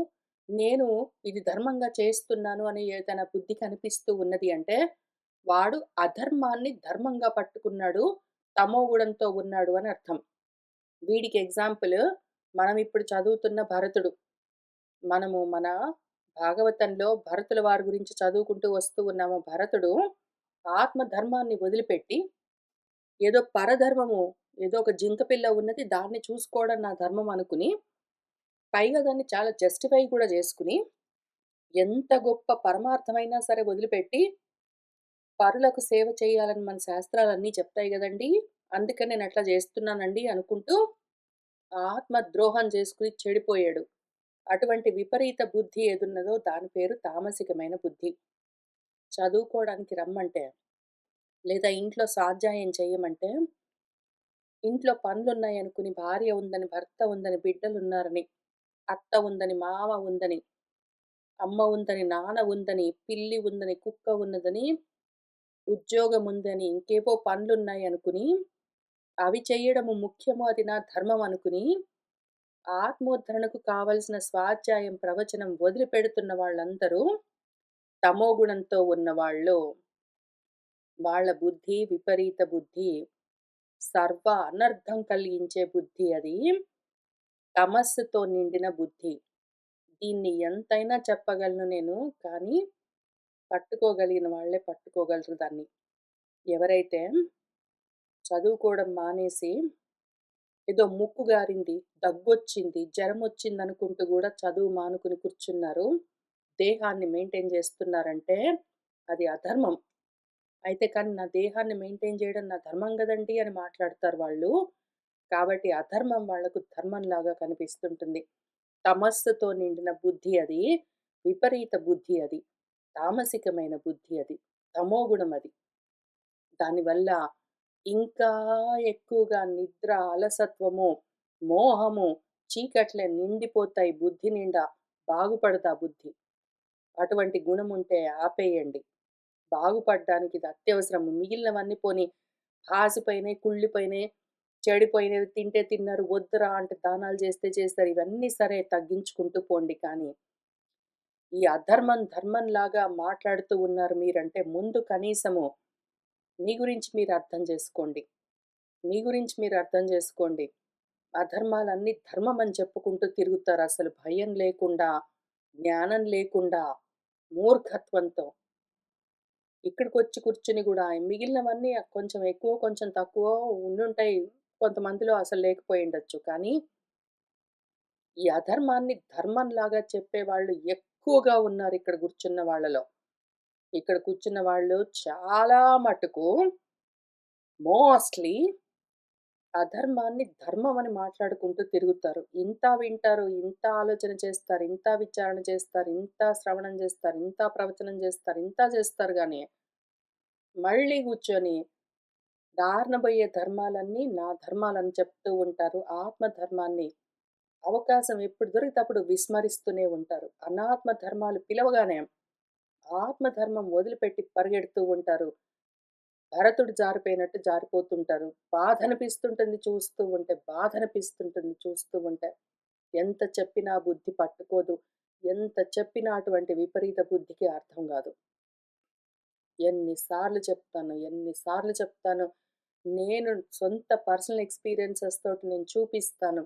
Speaker 1: నేను ఇది ధర్మంగా చేస్తున్నాను అని ఏదైనా బుద్ధికి అనిపిస్తూ ఉన్నది అంటే, వాడు అధర్మాన్ని ధర్మంగా పట్టుకున్నాడు, తమోగుణంతో ఉన్నాడు అని అర్థం. వీడికి ఎగ్జాంపుల్ మనం ఇప్పుడు చదువుతున్న భరతుడు. మనము మన భాగవతంలో భరతుల వారి గురించి చదువుకుంటూ వస్తూ ఉన్నాము. భరతుడు ఆత్మ ధర్మాన్ని వదిలిపెట్టి, ఏదో పరధర్మము, ఏదో ఒక జింక పిల్ల ఉన్నది దాన్ని చూసుకోవడం నా ధర్మం అనుకుని, పైగా దాన్ని చాలా జస్టిఫై కూడా చేసుకుని, ఎంత గొప్ప పరమార్థమైనా సరే వదిలిపెట్టి, పరులకు సేవ చేయాలని మన శాస్త్రాలన్నీ చెప్తాయి గదండీ! అందుకని నేనట్లా జేస్తున్నానండి అనుకుంటూ, ఆత్మ ద్రోహం చేసుకొని చెడిపోయాడు. అటువంటి విపరీత బుద్ధి ఏదున్నదో దాని పేరు తామసికమైన బుద్ధి. చదువుకోవడానికి రమ్మంటే, లేదా ఇంట్లో స్వాధ్యాయం చెయ్యమంటే, ఇంట్లో పనులున్నాయనుకుని భార్య ఉందని, భర్త ఉందని, బిడ్డలున్నారని, అత్త ఉందని, మామ ఉందని, అమ్మ ఉందని, నాన్న ఉందని, పిల్లి ఉందని, కుక్క ఉన్నదని, ఉద్యోగం ఉందని, ఇంకేవో పనులున్నాయనుకుని, అవి చెయ్యడము ముఖ్యము, అది నా ధర్మం అనుకుని, ఆత్మోద్ధరణకు కావలసిన స్వాధ్యాయం, ప్రవచనం వదిలిపెడుతున్న వాళ్ళందరూ తమోగుణంతో ఉన్నవాళ్ళు. వాళ్ళ బుద్ధి విపరీత బుద్ధి. సర్వ అనర్థం కలిగించే బుద్ధి అది. తమస్సుతో నిండిన బుద్ధి. దీన్ని ఎంతైనా చెప్పగలను నేను. కానీ పట్టుకోగలిగిన వాళ్ళే పట్టుకోగలరు దాన్ని. ఎవరైతే చదువుకోవడం మానేసి ఏదో ముక్కు గారింది, దగ్గొచ్చింది, జరమొచ్చిందనుకుంటూ గూడా చదువు మానుకుని కూర్చున్నారు. దేహాన్ని మెయింటైన్ జేస్తున్నారంటే అది అధర్మం. అయితే కానీ నా దేహాన్ని మెయింటైన్ జేయడం నా ధర్మం గదండీ అని మాట్లాడతారు వాళ్ళు. కాబట్టి అధర్మం వాళ్ళకు ధర్మంలాగా కనిపిస్తుంటుంది. తమస్సుతో నిండిన బుద్ధి అది. విపరీత బుద్ధి అది. తామసికమైన బుద్ధి అది. తమోగుణం అది. దానివల్ల ఇంకా ఎక్కువగా నిద్ర, అలసత్వము, మోహము, చీకట్లే నిండిపోతాయి బుద్ధి నిండా. బాగుపడదా బుద్ధి. అటువంటి గుణముంటే ఆపేయండి. బాగుపడ్డానికి ఇది అత్యవసరము. మిగిలినవన్నీ పోనీ పాసిపోయినాయి, కుళ్ళిపోయినాయి, చెడిపోయినవి తింటే తిన్నారు, వద్దురా అంటే దానాలు చేస్తే చేస్తారు. ఇవన్నీ సరే తగ్గించుకుంటూ పోండి. కానీ ఈ అధర్మం ధర్మంలాగా మాట్లాడుతూ ఉన్నారు మీరంటే ముందు కనీసము మీ గురించి మీరు అర్థం చేసుకోండి. మీ గురించి మీరు అర్థం చేసుకోండి. అధర్మాలన్నీ ధర్మం అని చెప్పుకుంటూ తిరుగుతారు అసలు భయం లేకుండా, జ్ఞానం లేకుండా, మూర్ఖత్వంతో. ఇక్కడికొచ్చి కూర్చొని గూడా మిగిలినవన్నీ కొంచెం ఎక్కువో, కొంచెం తక్కువో ఉండుంటాయి. కొంతమందిలో అసలు లేకపోయుండొచ్చు. కానీ ఈ అధర్మాన్ని ధర్మంలాగా చెప్పేవాళ్ళు ఎక్కువగా ఉన్నారు ఇక్కడ కూర్చున్న వాళ్ళలో. ఇక్కడ కూర్చున్న వాళ్ళు చాలా మటుకు మోస్ట్‌లీ అధర్మాన్ని ధర్మం అని మాట్లాడుకుంటూ తిరుగుతారు. ఇంత వింటారు, ఇంత ఆలోచన చేస్తారు, ఇంత విచారణ చేస్తారు, ఇంత శ్రవణం చేస్తారు, ఇంత ప్రవచనం చేస్తారు, ఇంత చేస్తారు గానీ, మళ్ళీ కూర్చొని దారిన బోయే ధర్మాలన్నీ నా ధర్మాలని చెప్తూ ఉంటారు. ఆత్మ ధర్మాన్ని అవకాశం ఎప్పుడు దొరికితే అప్పుడు విస్మరిస్తూనే ఉంటారు. అనాత్మ ధర్మాలు పిలవగానే ఆత్మధర్మం వదిలిపెట్టి పరిగెడుతూ ఉంటారు. భరతుడు జారిపోయినట్టు జారిపోతుంటారు. బాధనిపిస్తుంటుంది చూస్తూ ఉంటే, బాధనిపిస్తుంటుంది చూస్తూ ఉంటే. ఎంత చెప్పినా బుద్ధి పట్టుకోదు. ఎంత చెప్పినా అటువంటి విపరీత బుద్ధికి అర్థం గాదు. ఎన్ని సార్లు చెప్తాను, ఎన్ని సార్లు చెప్తాను. నేను సొంత పర్సనల్ ఎక్స్‌పీరియన్సెస్ తోటి నేను చూపిస్తాను.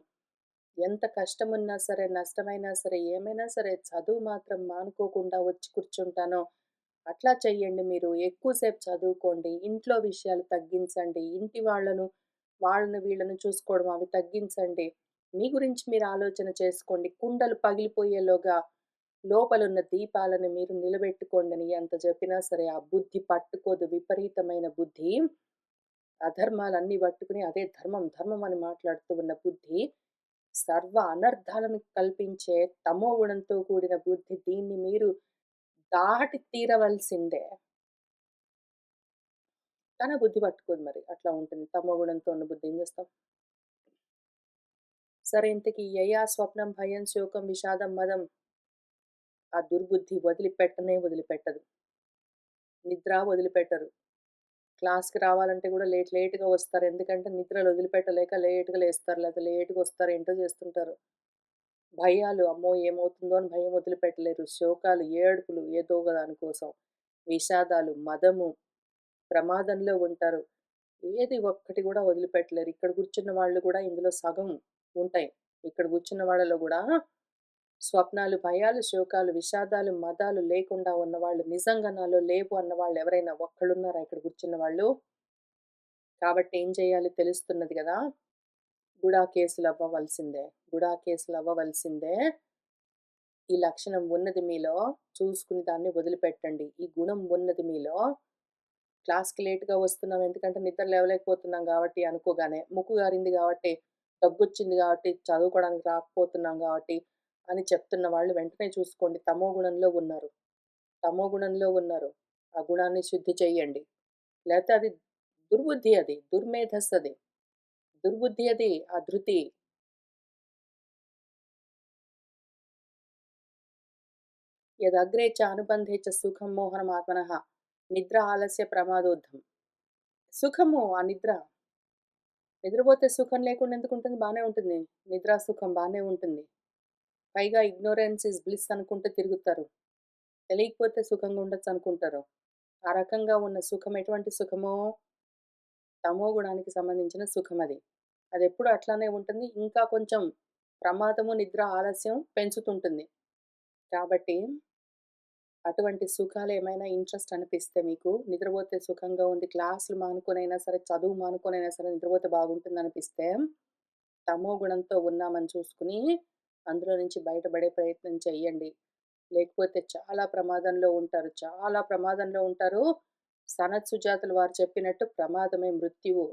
Speaker 1: ఎంత కష్టమున్నా సరే, నష్టమైనా సరే, ఏమైనా సరే చదువు మాత్రం మానుకోకుండా వచ్చి కూర్చుంటాను. అట్లా చెయ్యండి మీరు. ఎక్కువ సేపు చదువుకోండి. ఇంట్లో విషయాలు తగ్గించండి. ఇంటి వాళ్ళని వీళ్ళని చూసుకోవడం అవి తగ్గించండి. మీ గురించి మీరు ఆలోచన చేసుకోండి. కుండలు పగిలిపోయేలోగా లోపలున్న దీపాలను మీరు నిలబెట్టుకోండని ఎంత చెప్పినా సరే ఆ బుద్ధి పట్టుకోదు. విపరీతమైన బుద్ధి. అధర్మాలన్నీ పట్టుకుని అదే ధర్మం, ధర్మం అని మాట్లాడుతూ ఉన్న బుద్ధి సర్వ అనర్థాలను కల్పించే తమోగుణంతో కూడిన బుద్ధి. దీన్ని మీరు దాటి తీరవలసిందే. కానీ ఆ బుద్ధి పట్టుకోదు మరి. అట్లా ఉంటుంది. తమోగుణంతో ఉన్న బుద్ధి ఏం చేస్తాం? సరే ఇంతకీ యయా, స్వప్నం, భయం, శోకం, విషాదం, మదం ఆ దుర్బుద్ధి వదిలిపెట్టదు. నిద్ర వదిలిపెట్టరు. క్లాస్‌కి రావాలంటే గూడా లేట్‌గా వస్తారు. ఎందుకంటే నిద్రలు వదిలిపెట్టలేక లేట్‌గా లేస్తారు. లేకపోతే లేట్‌గా వస్తారు. ఏంటో చేస్తుంటారు. భయాలు అమ్మో! ఏమవుతుందో అని భయం వదిలిపెట్టలేరు. శోకాలు, ఏడుపులు ఏదో ఒక దాని కోసం. విషాదాలు, మదము, ప్రమాదంలో ఉంటారు. ఏది ఒక్కటి గూడా వదిలిపెట్టలేరు. ఇక్కడ కూర్చున్న వాళ్ళు గూడా ఇందులో సగం ఉంటాయి. ఇక్కడ కూర్చున్న వాళ్ళలో గూడా స్వప్నాలు, భయాలు, శోకాలు, విషాదాలు, మదాలు లేకుండా ఉన్నవాళ్ళు నిజంగా నాలో లేవు అన్నవాళ్ళు ఎవరైనా ఒక్కళ్ళున్నారా ఇక్కడ కూర్చున్న వాళ్ళు? కాబట్టి ఏం చేయాలి తెలుస్తున్నది గదా! గుడాకేసులవ్వవలసిందే. గుడాకేసులవ్వవలసిందే. ఈ లక్షణం ఉన్నది మీలో, చూసుకుని దాన్ని వదిలిపెట్టండి. ఈ గుణం ఉన్నది మీలో, క్లాస్‌కి లేట్‌గా వస్తున్నాం ఎందుకంటే నిద్ర లేవలేకపోతున్నాం గాబట్టి అనుకోగానే, ముక్కు గారింది గాబట్టి, దగ్గొచ్చింది గాబట్టి, చదువుకోవడానికి రాకపోతున్నాం గాబట్టి అని చెప్తున్న వాళ్ళు వెంటనే చూసుకోండి తమో గుణంలో ఉన్నారు. తమో గుణంలో ఉన్నారు. ఆ గుణాన్ని శుద్ధి చెయ్యండి. లేతే అది దుర్బుద్ధి అది. దుర్మేధస్సది. దుర్బుద్ధి అది. ఆ ధృతి. యదగ్రే చ అనుబంధే చ సుఖం మోహనమాత్మనః నిద్ర ఆలస్య ప్రమాదోద్ధం. సుఖము ఆ నిద్ర. నిద్రపోతే సుఖం లేకుండా ఎందుకుంటుంది? బానే ఉంటుంది. నిద్రా సుఖం బానే ఉంటుంది. పైగా ఇగ్నోరెన్స్ ఈజ్ బ్లిస్ అనుకుంటూ తిరుగుతారు. తెలియకపోతే సుఖంగా ఉండొచ్చనుకుంటారు. ఆ రకంగా ఉన్న సుఖం ఎటువంటి సుఖమో, తమో గుణానికి సంబంధించిన సుఖమది. అదెప్పుడు అట్లానే ఉంటుంది. ఇంకా కొంచెం ప్రమాదము, నిద్ర ఆలస్యం పెంచుతుంటుంది. కాబట్టి అటువంటి సుఖాలేమైనా ఇంట్రెస్ట్ అనిపిస్తే మీకు, నిద్రపోతే సుఖంగా ఉంది, క్లాసులు మానుకొనైనా సరే, చదువు మానుకొనైనా సరే నిద్రపోతే బాగుంటుందనిపిస్తే, తమో గుణంతో ఉన్నామని చూసుకొని, అందులో నుంచి బయటపడే ప్రయత్నం చెయ్యండి. లేకపోతే చాలా ప్రమాదంలో ఉంటారు. చాలా ప్రమాదంలో ఉంటారు. సనత్ సుజాతలు వారు చెప్పినట్టు ప్రమాదమే మృత్యువు.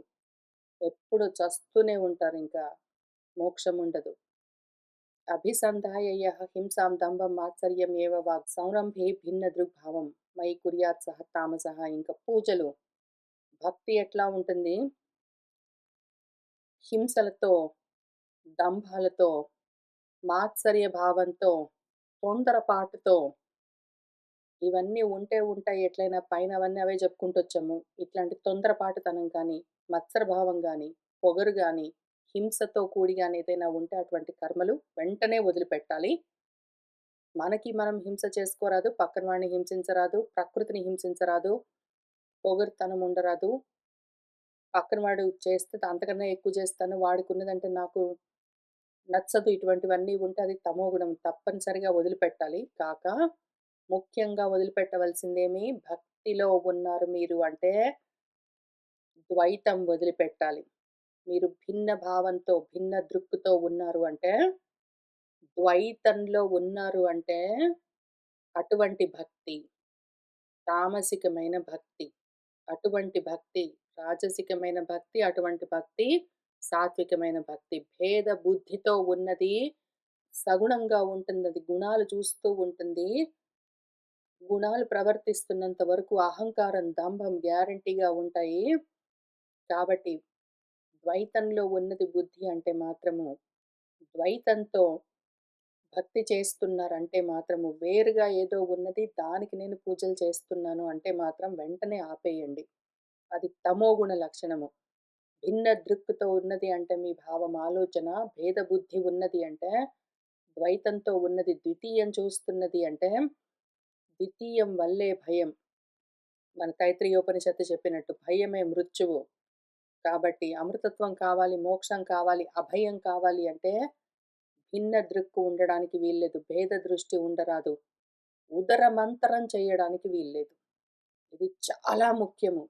Speaker 1: ఎప్పుడు చస్తూనే ఉంటారింకా. మోక్షముండదు. అభిసంధాయ యః హింసాం దంభం మాత్సర్యమేవ వాగ్ సంరంభే భిన్న దృగ్భావం మయి కుర్యాత్ సహ తామసః. ఇంక పూజలు. భక్తి ఎట్లా ఉంటుంది? హింసలతో, దంభాలతో, మాత్సర్య భావంతో, తొందరపాటుతో ఇవన్నీ ఉంటే ఉంటాయి ఎట్లైనా పైన అవన్నీ అవే చెప్పుకుంటొచ్చాము. ఇట్లాంటి తొందరపాటుతనం కానీ, మత్సర భావం గానీ, పొగరు గానీ, హింసతో కూడి గాని ఏదైనా ఉంటే అటువంటి కర్మలు వెంటనే వదిలిపెట్టాలి. మనకి మనం హింస చేసుకోరాదు, పక్కన వాడిని హింసించరాదు, ప్రకృతిని హింసించరాదు, పొగరుతనం ఉండరాదు. పక్కన వాడు చేస్తే అంతకన్నా ఎక్కువ చేస్తాను, వాడికున్నదంటే నాకు నచ్చదు ఇటువంటివన్నీ ఉంటే అది తమోగుణం. తప్పనిసరిగా వదిలిపెట్టాలి. కాక ముఖ్యంగా వదిలిపెట్టవలసిందేమి భక్తిలో ఉన్నారు మీరు అంటే ద్వైతం వదిలిపెట్టాలి. మీరు భిన్న భావంతో, భిన్న దృక్కుతో ఉన్నారు అంటే, ద్వైతంలో ఉన్నారు అంటే అటువంటి భక్తి, తామసికమైన భక్తి. అటువంటి భక్తి, రాజసికమైన భక్తి, అటువంటి భక్తి, సాత్వికమైన భక్తి. భేద బుద్ధితో ఉన్నది సగుణంగా ఉంటుందది. గుణాలు చూస్తూ ఉంటుంది. గుణాలు ప్రవర్తిస్తున్నంత వరకు అహంకారం, దంభం గ్యారంటీగా ఉంటాయి. కాబట్టి ద్వైతంలో ఉన్నది బుద్ధి అంటే మాత్రము, ద్వైతంతో భక్తి చేస్తున్నారంటే మాత్రము, వేరుగా ఏదో ఉన్నది దానికి నేను పూజలు చేస్తున్నాను అంటే మాత్రం వెంటనే ఆపేయండి. అది తమోగుణ లక్షణము. భిన్న దృక్కుతో ఉన్నది అంటే మీ భావం, ఆలోచన, భేద బుద్ధి ఉన్నది అంటే, ద్వైతంతో ఉన్నది ద్వితీయం చూస్తున్నది అంటే, ద్వితీయం వల్లే భయం. మన తైత్రీయోపనిషత్తు చెప్పినట్టు భయమే మృత్యువు. కాబట్టి అమృతత్వం కావాలి, మోక్షం కావాలి, అభయం కావాలి అంటే భిన్న దృక్కు ఉండడానికి వీల్లేదు. భేద దృష్టి ఉండరాదు. ఉదరమంతరం చేయడానికి వీల్లేదు. ఇది చాలా ముఖ్యము.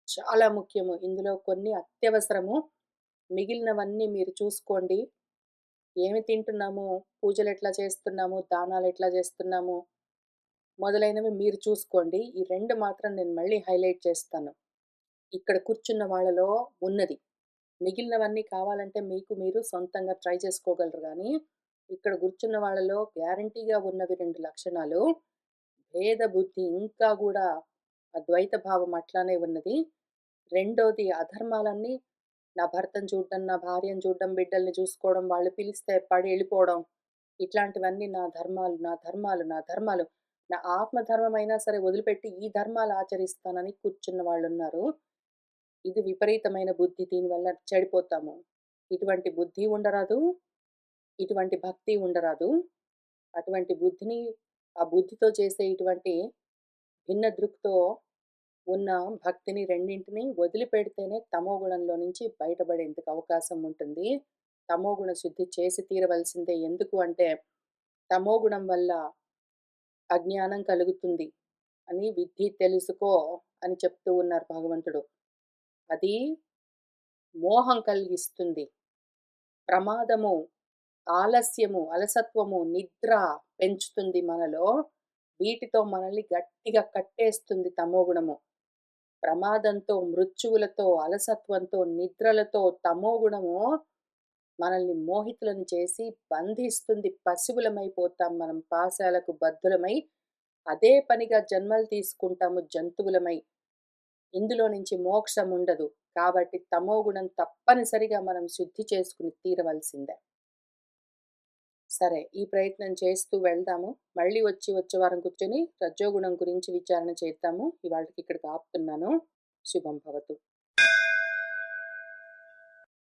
Speaker 1: చాలా ముఖ్యము. ఇందులో కొన్ని అత్యవసరము. మిగిలినవన్నీ మీరు చూసుకోండి. ఏమి తింటున్నాము, పూజలెట్లా చేస్తున్నాము, దానాలెట్లా చేస్తున్నాము, మొదలైనవి మీరు చూసుకోండి. ఈ 2 మాత్రం నేను మళ్ళీ హైలైట్ చేస్తాను. ఇక్కడ కూర్చున్న వాళ్ళలో ఉన్నది. మిగిలినవన్నీ కావాలంటే మీకు మీరు సొంతంగా ట్రై చేసుకోగలరు గానీ, ఇక్కడ కూర్చున్న వాళ్ళలో గ్యారంటీగా ఉన్నవి 2 లక్షణాలు. భేద బుద్ధి ఇంకా గూడా అద్వైత భావం అట్లానే ఉన్నది. రెండోది అధర్మాలన్నీ నా భర్తను చూడడం, నా భార్యను చూడడం, బిడ్డల్ని చూసుకోవడం, వాళ్ళు పిలిస్తే పడి ఎళ్ళిపోవడం. ఇట్లాంటివన్నీ నా ధర్మాలు, నా ధర్మాలు, నా ధర్మాలు. నా ఆత్మ ధర్మమైనా సరే వదిలిపెట్టి ఈ ధర్మాలు ఆచరిస్తానని కూర్చున్న వాళ్ళున్నారు. ఇది విపరీతమైన బుద్ధి. దీనివల్ల చెడిపోతాము. ఇటువంటి బుద్ధి ఉండరాదు. ఇటువంటి భక్తి ఉండరాదు. అటువంటి బుద్ధిని, ఆ బుద్ధితో చేసే ఇటువంటి భిన్న దృక్‌తో ఉన్న భక్తిని రెండింటిని వదిలిపెడితేనే తమోగుణంలో నుంచి బయటపడేందుకు అవకాశం ఉంటుంది. తమోగుణ శుద్ధి చేసి తీరవలసిందే. ఎందుకు అంటే తమోగుణం వల్ల అజ్ఞానం కలుగుతుంది అని విద్ధి తెలుసుకో అని చెప్తూ ఉన్నారు భగవంతుడు. అది మోహం కలిగిస్తుంది. ప్రమాదము, ఆలస్యము, అలసత్వము, నిద్ర పెంచుతుంది మనలో. వీటితో మనల్ని గట్టిగా కట్టేస్తుంది తమోగుణము. ప్రమాదంతో, మృత్యువులతో, అలసత్వంతో, నిద్రలతో తమోగుణము మనల్ని మోహితులను చేసి బంధిస్తుంది. పశువులమైపోతాం మనం, పాశాలకు బద్ధులమై అదే పనిగా జన్మలు తీసుకుంటాము జంతువులమై. ఇందులో నుంచి మోక్షం ఉండదు. కాబట్టి తమోగుణం తప్పనిసరిగా మనం శుద్ధి చేసుకుని తీరవలసిందే. సరే, ఈ ప్రయత్నం చేస్తూ వెళ్దాము. మళ్ళీ వచ్చే వారం కూర్చొని రజోగుణం గురించి విచారణ చేద్దాము. ఇవాళకి ఇక్కడికి ఆపుతున్నాను. శుభం భవతు.